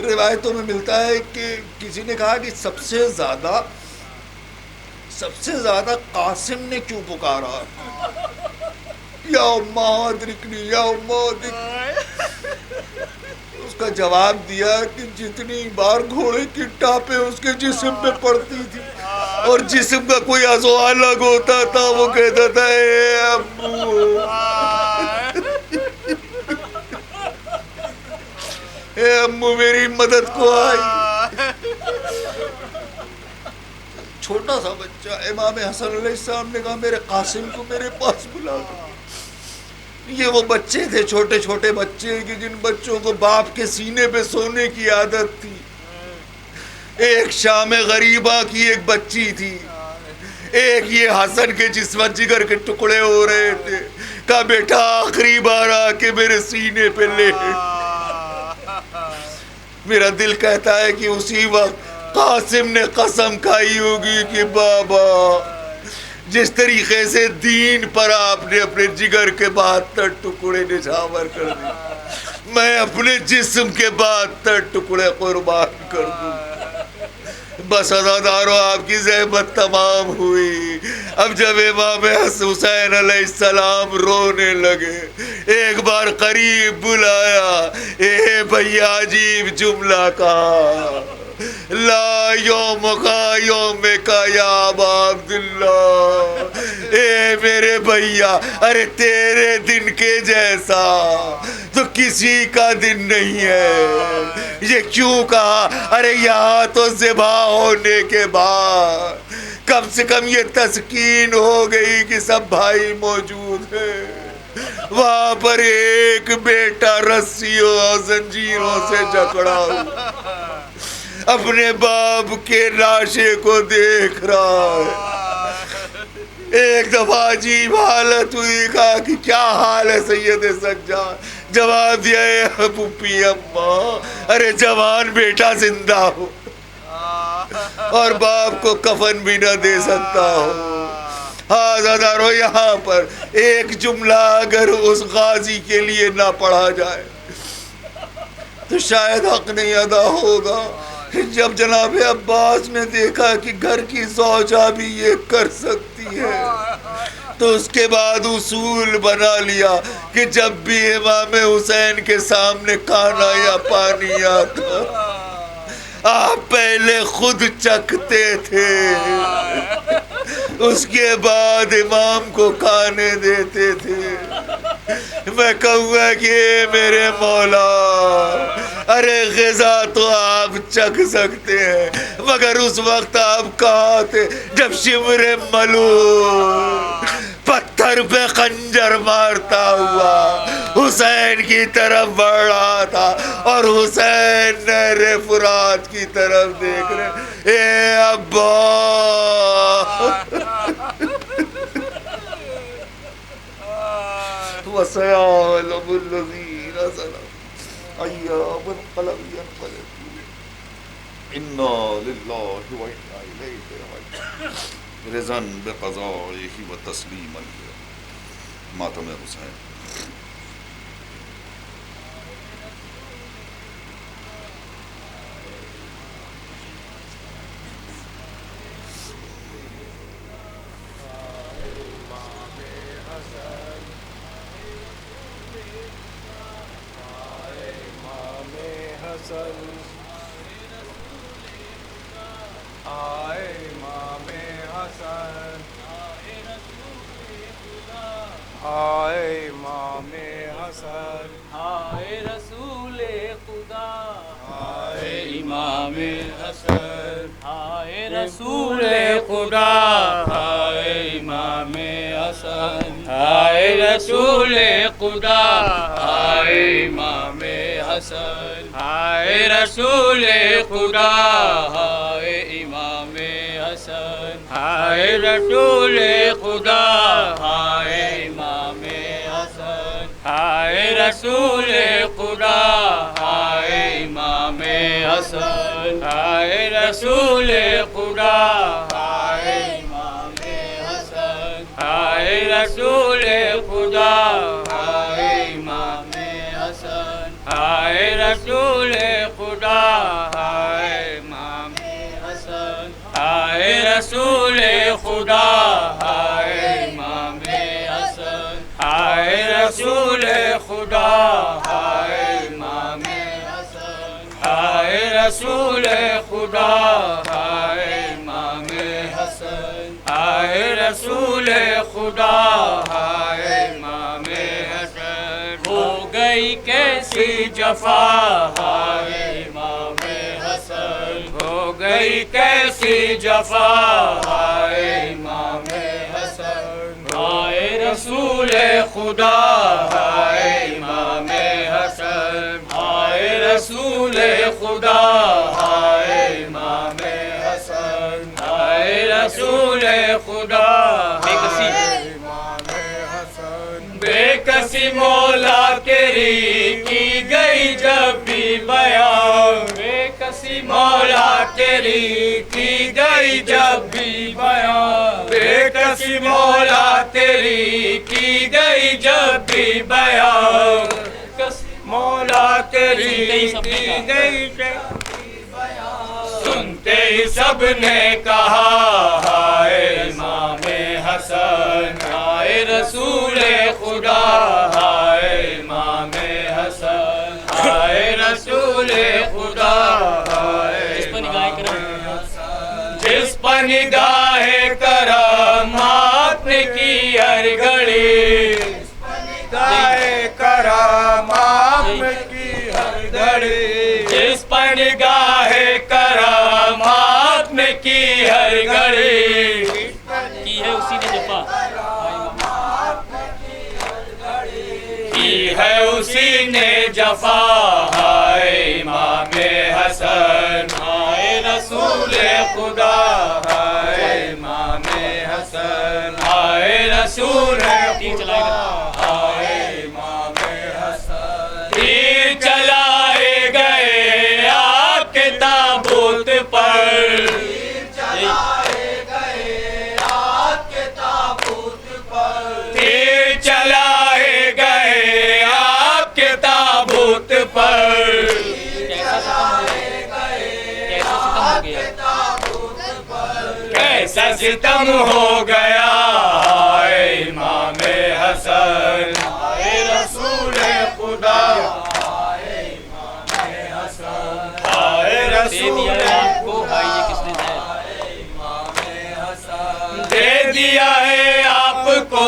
روایتوں میں ملتا ہے کہ کسی نے کہا کہ سب سے زیادہ قاسم نے کیوں پکارا، یا اماں ادرکنی یا اماں ادرکنی۔ اس کا جواب دیا کہ جتنی بار گھوڑے کی ٹاپیں اس کے جسم پہ پڑتی تھی اور جسم کا کوئی عضو الگ ہوتا تھا، وہ کہتا تھا اے ابو، اے امو میری مدد کو آئی۔ چھوٹا سا بچہ امام حسن علیہ السلام نے کہا میرے قاسم کو میرے پاس بلا دو۔ یہ وہ بچے تھے، چھوٹے چھوٹے بچے کہ جن بچوں کو باپ کے سینے پہ سونے کی عادت تھی۔ ایک شام غریبہ کی ایک بچی تھی، ایک یہ حسن کے جس وقت جگر کے ٹکڑے ہو رہے تھے، کہا بیٹا آخری بار آ کے میرے سینے پہ لیٹ۔ میرا دل کہتا ہے کہ اسی وقت قاسم نے قسم کھائی ہوگی کہ بابا جس طریقے سے دین پر آپ نے اپنے جگر کے 72 ٹکڑے نچھاور کر دی، میں اپنے جسم کے 72 ٹکڑے قربان کر دوں۔ بس عزادارو آپ کی زحمت تمام ہوئی۔ اب جب امام حسین علیہ السلام رونے لگے، ایک بار قریب بلایا، اے بھیا عجیب جملہ کہا، لا یوم کا یوم کا یا ابا عبداللہ، اے میرے بھیا ارے تیرے دن کے جیسا تو کسی کا دن نہیں ہے۔ یہ کیوں کہا؟ ارے یہاں تو ذبح ہونے کے بعد کم سے کم یہ تسکین ہو گئی کہ سب بھائی موجود ہیں۔ وہاں پر ایک بیٹا رسیوں اور زنجیروں سے جکڑا ہوا اپنے باپ کے لاشے کو دیکھ رہا ہے۔ ایک دفعہ عجیب حالت ہوئی، کہا کہ کیا حال ہے سید سجاد؟ جواب دیا اے پھوپھی اماں، ارے جوان بیٹا زندہ ہو اور باپ کو کفن بھی نہ دے سکتا ہو۔ ہاں زادارو یہاں پر ایک جملہ اگر اس غازی کے لیے نہ پڑھا جائے تو شاید حق نہیں ادا ہوگا۔ جب جناب عباس نے دیکھا کہ گھر کی زوجہ بھی یہ کر سکتی ہے تو اس کے بعد اصول بنا لیا کہ جب بھی امام حسین کے سامنے کھانا یا پانی آتا آپ پہلے خود چکھتے تھے، اس کے بعد امام کو کھانے دیتے تھے۔ میں کہوں گا کہ میرے مولا ارے غذا تو آپ چکھ سکتے ہیں مگر اس وقت آپ کہاں تھے جب شمر ملول پتھر پہ خنجر مارتا ہوا حسین کی طرف بڑھ رہا تھا اور حسین نہر فرات کی طرف دیکھ رہے، اے ابا وَسَيَعْلَمُ الَّذِينَ ظَلَمُوا أَيَّ مُنقَلَبٍ يَنقَلِبُونَ إِنَّا لِلَّهِ وَإِنَّا إِلَيْهِ رَاجِعُونَ رضاً بِقَضَائِهِ وَتَسْلِيمًا ماتم حسین۔ ہائے امام حسن، ہائے رسول خدا، ہائے امام حسن، ہائے رسول خدا، ہائے امام حسن، ہائے رسول خدا، ہائے امام حسن، ہائے رسول خدا، ہائے امام حسن، ہائے رسول خدا، ہائے امام حسن، ہائے رسول خدا، ہائے امام حسن، ہائے رسول خدا، ہائے امام حسن، ہائے رسول خدا، ہائے امام حسن، ہائے رسول خدا، ہائے امام حسن، ہائے رسول خدا، ہائے امام حسن، ہائے رسول خدا، ہائے امام حسن، ہائے رسول خدا، ہائے امام حسن، ہائے رسول خدا، ہائے امام حسن، ہو گئی کیسی جفا، ہائے امام حسن، ہو گئی کیسی جفا، ہائے امام حسن، ہائے رسول خدا، ہائے امام حسن، ہائے رسول خدا، ہائے امام حسن، ہائے رسول خدا، بے کسی مولا تیری کی گئی جب بھی بیان، بے کسی مولا تیری کی گئی جب بھی بیان، بے کسی مولا تیری کی گئی جب بھی بیان، مولا تیری کی گئی جب بھی بیان، سنتے ہی سب نے کہا ہائے امام حسن، ہائے رسول خدا، ہائے امام حسن، ہائے رسول خدا، ہائے امام حسن، جس پر نگاہ کرم آپ نے کی ہر گھڑی، جس پر نگاہ کرم آپ نے کی ہر گھڑی، جس پر نگاہ کرم آپ نے کی ہر گھڑی، کی ہے اسی نے جفا، کی ہے اسی نے جفا، ہائے امام حسن، ہائے رسول خدا، ہائے امام حسن، ہائے رسول خدا، ہائے امام حسن، تیر چلائے گئے آپ کے تابوت پر، تیر چلائے گئے آپ کے تابوت پر، تیر چلائے گئے آپ کے تابوت پر، کیسا ستم ہو گیا، ہائے امام حسن، ہائے رسول خدا، ہائے امام حسن، ہائے رسول خدا، دے دیا ہے آپ کو،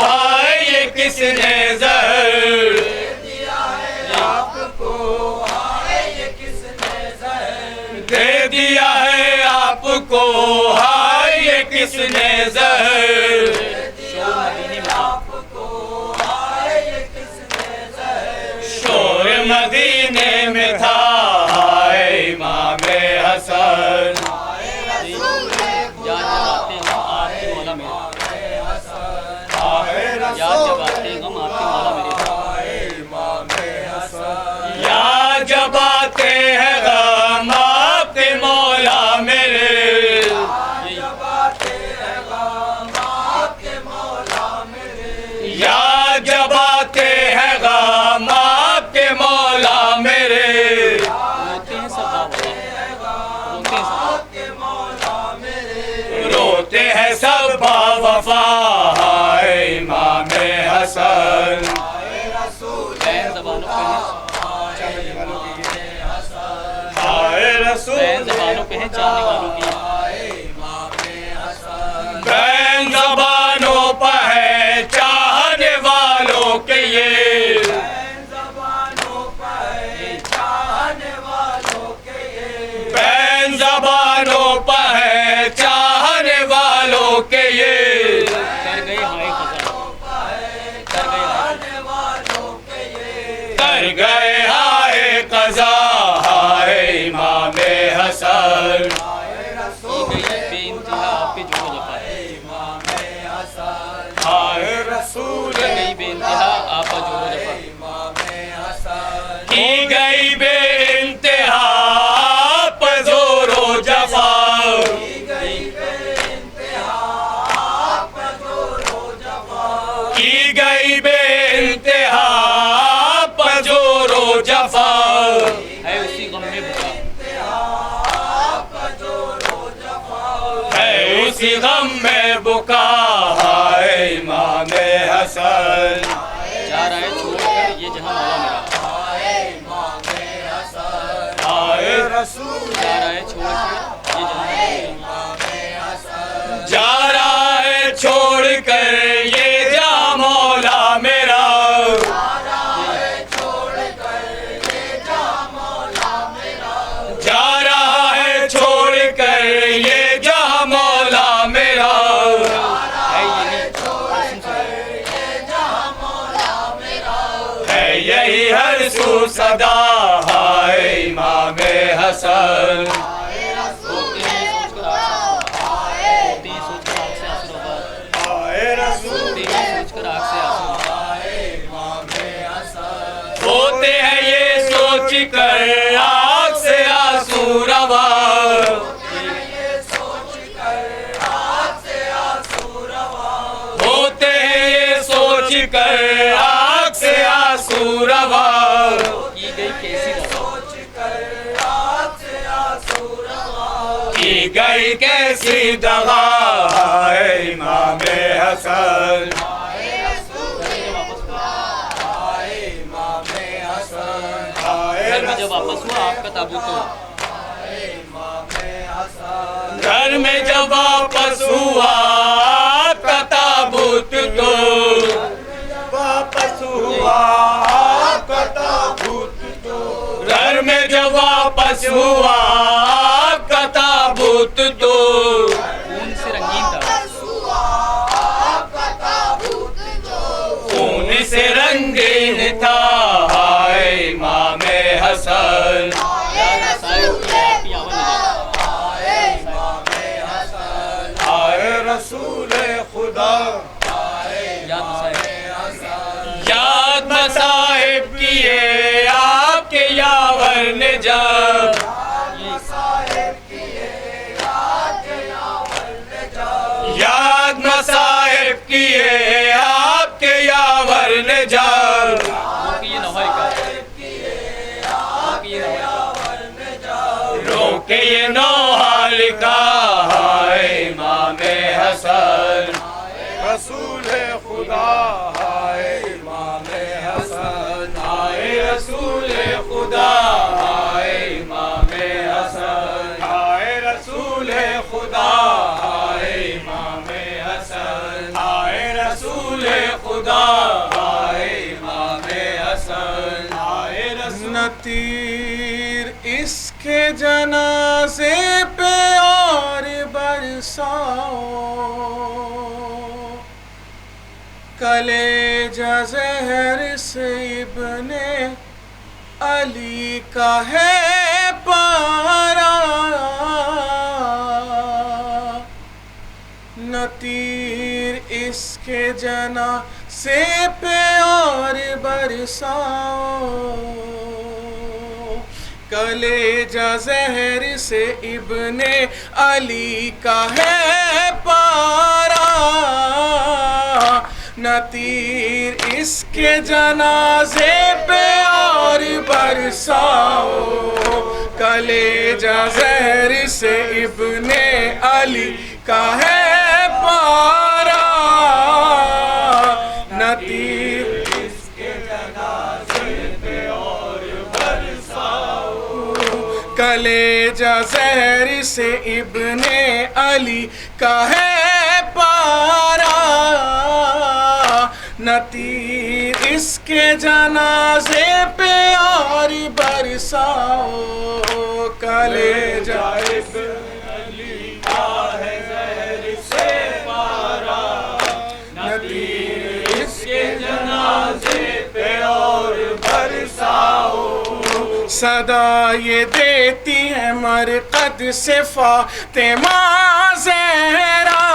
ہائے یہ کس نے زہر، دے دیا ہے آپ کو، ہائے یہ کس نے زہر، دے دیا ہے آپ کو، ہائے یہ کس نے زہر، شور مدینے میں تھا، ہائے امام حسن، یا جب آتے ہیں غم آپ کے مولا میرے، یا جب آتے ہیں غم آپ کے مولا میرے، یا جب آتے ہیں غم آپ کے مولا میرے، روتے ہیں سب با وفا، ہائے امام حسن، ہائے رسول خدا، ہائے رسول بین زبانوں پہ ہے چاہنے مر گئے ہائے قضا ہائے امام حسن ہائے رسول بے انتہا آپ کا جور و جفا کی گئی بے انتہا آپ زور و جفا کی گئی بے انتہا پجور و جفا ہے اسی غم میں بکا ہے اسی غم میں بکا ہائے امام حسن جا رہا ہے چھوڑ کر یہ جہاں مولا میرا ہائے رسول جا رہا ہے چھوڑ کر یہ جہاں جا رہا ہے چھوڑ کر یہ جہاں مولا میرا جا رہا ہے چھوڑ کر یہ جہاں مولا میرا ہے یہی ہر سو صدا ہائے امام حسن ہوتے ہیں یہ سوچ کر آنکھ سے آنسو روا ہوتے ہیں یہ سوچ کر آنکھ سے آنسو روا کی گئی کیسی کی گئی کیسی دغا ہائے امام حسن گھر میں جب واپس ہوا آپ کا تابوت تو گھر میں جب واپس ہوا آپ کا تابوت تو واپس ہوا آپ کا تابوت تو گھر میں جب واپس ہوا آپ کا تابوت تو خون سے رنگین تھا خون سے رنگین تھا ہائے امام حسن ہائے رسول خدا یاد مصائب کیے آپ کے یاور نے جب یاد مصائب کیے آپ کے یاور نے جب یہ نوحہ کا روکے یہ نوحہ لکھا ہائے امام حسن رسول خدا ہائے امام حسن ہائے رسول خدا ہائے امام حسن ہائے رسول خدا ہائے امام حسن ہائے رسول خدا ہائے امام حسن ہائے رسول تیر اس کے جنازے پہ اور برساؤ کلیجہ زہر سے ابن علی کا ہے پارا نہ تیر اس کے جنازے پہ اور برساؤ کلیجہ زہر سے ابن علی کا ہے پارا نہ تیر اس کے جنازے پہ اور برساؤ کلیجہ زہر سے ابن علی کا ہے پارا نہ تیر اس کے جنازے پہ اور برساؤ کلیجہ زہر سے ابن علی کا ہے پارا نہ تیر اس کے جنازے پہ اور برساؤ کلیجہ ابن علی کا ہے زہر سے پارا نہ تیر اس کے جنازے پہ اور برساؤ صدا یہ دیتی ہے مرقد سے فاطمہ زہرا،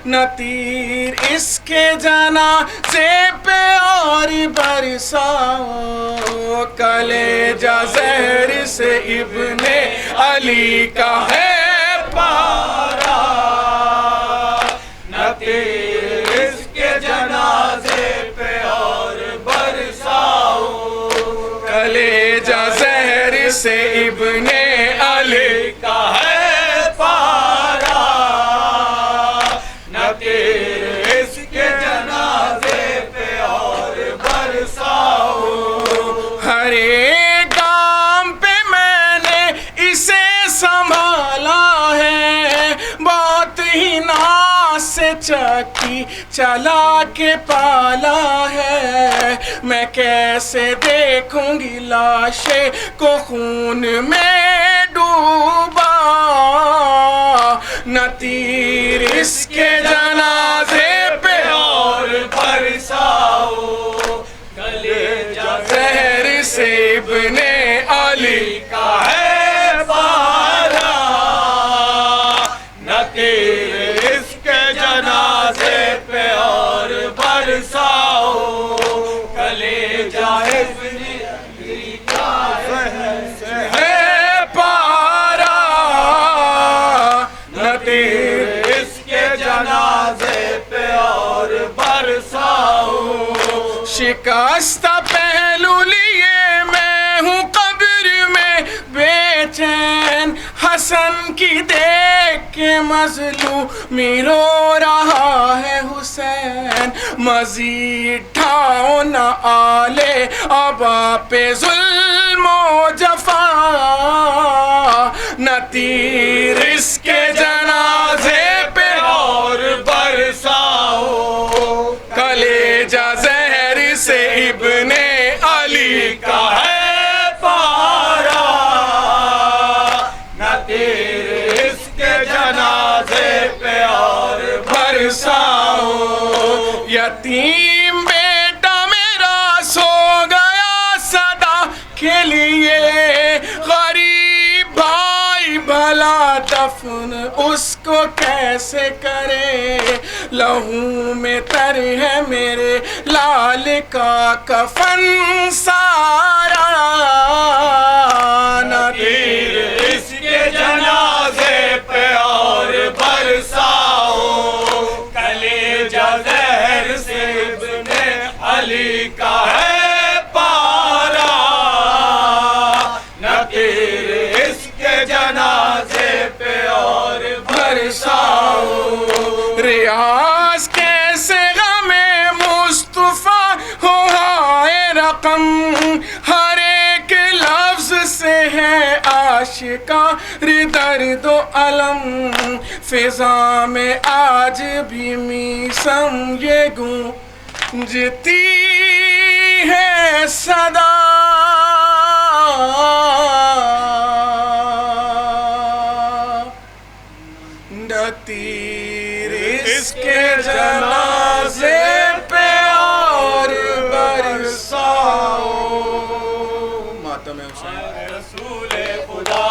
نہ تیر اس کے جنازے پہ اور برساؤ، کلیجہ زہر سے ابن علی کا ہے پارا، نہ تیر اس کے جنازے پہ اور برساؤ، کلیجہ زہر سے ابن علی کا ہے پارا، نہ تیر اس کے جنازے پہ اور برساؤ، ہر ایک گام پہ میں نے اسے سنبھالا ہے، بہت ہی ناز سے چکی چلا کے پالا ہے، میں کیسے دیکھوں گی لاشے کو خون میں ڈوبا، نہ تیر اس کے جنازے پہ اور برساؤ، کلیجہ زہر سے ابن علی کا ہے پارا، نہ تیر اس کے جنازے پہ اور برساؤ، کلیجہ ابن علی کا ہے پارا، نہ تیر اس کے جنازے پہ اور برساؤ، شکستہ پہلو لیے میں ہوں قبر میں بے چین، حسن کی دیکھ کے مظلومی رو رہا ہے حسین، مزید ڈھاؤ نہ آلے ابا پہ ظلم و جفا، نہ تیر اس کے جنازے پہ اور برساؤ، کلیجہ زہر سے ابن علی کا ہے پارا، نہ تیر اس کے جنازے پہ اور برساؤ، یتیم بیٹا میرا سو گیا صدا کے لیے، غریب بھائی بھلا دفن اس کو کیسے کرے، لہو میں تر ہے میرے لال کا کفن سارا، نہ تیر اس کے جنازے پہ اور برساؤ، کلیجہ زہر سے ابن علی کا ہے پارا، نہ تیر اس کے جنازے پہ اور برساؤ، ریاض کیسے غم مصطفیٰ ہو ہائے رقم، ہر ایک لفظ سے ہے عاشقاں درد و علم، فضا میں آج بھی میسم یہ گونجتی ہے صدا، نہ تیر اس کے جنازے پہ اور برساؤ، ماتم حسین رسول خدا،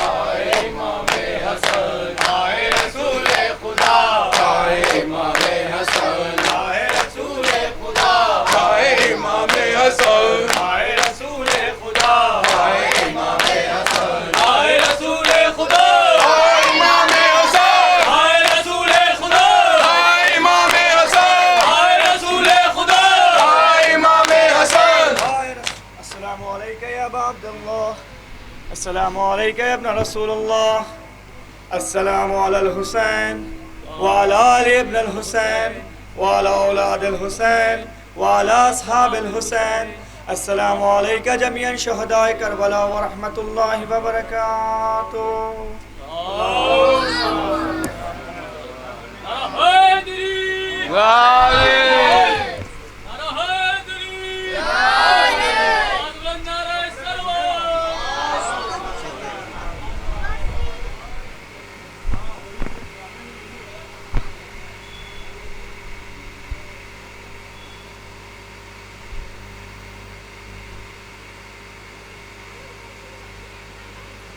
آئے امام حسن، آئے رسول خدا، آئے امام حسن، آئے رسول خدا، آئے امام حسن، آئے رسول خدا، آئے امام حسن، آئے رسول خدا، آئے امام حسن، آئے رسول خدا، آئے امام حسن، آئے رسول خدا، آئے امام حسن، السلام علیکم یا ابا عبداللہ، السلام علیکم یا ابن رسول اللہ، السلام علی الحسین وعلی آل ابن الحسین وعلی اولاد الحسین وعلی اصحاب الحسین، السلام علیکم جمیعا شہداء کربلا ورحمۃ اللہ وبرکاتہ۔ حیدری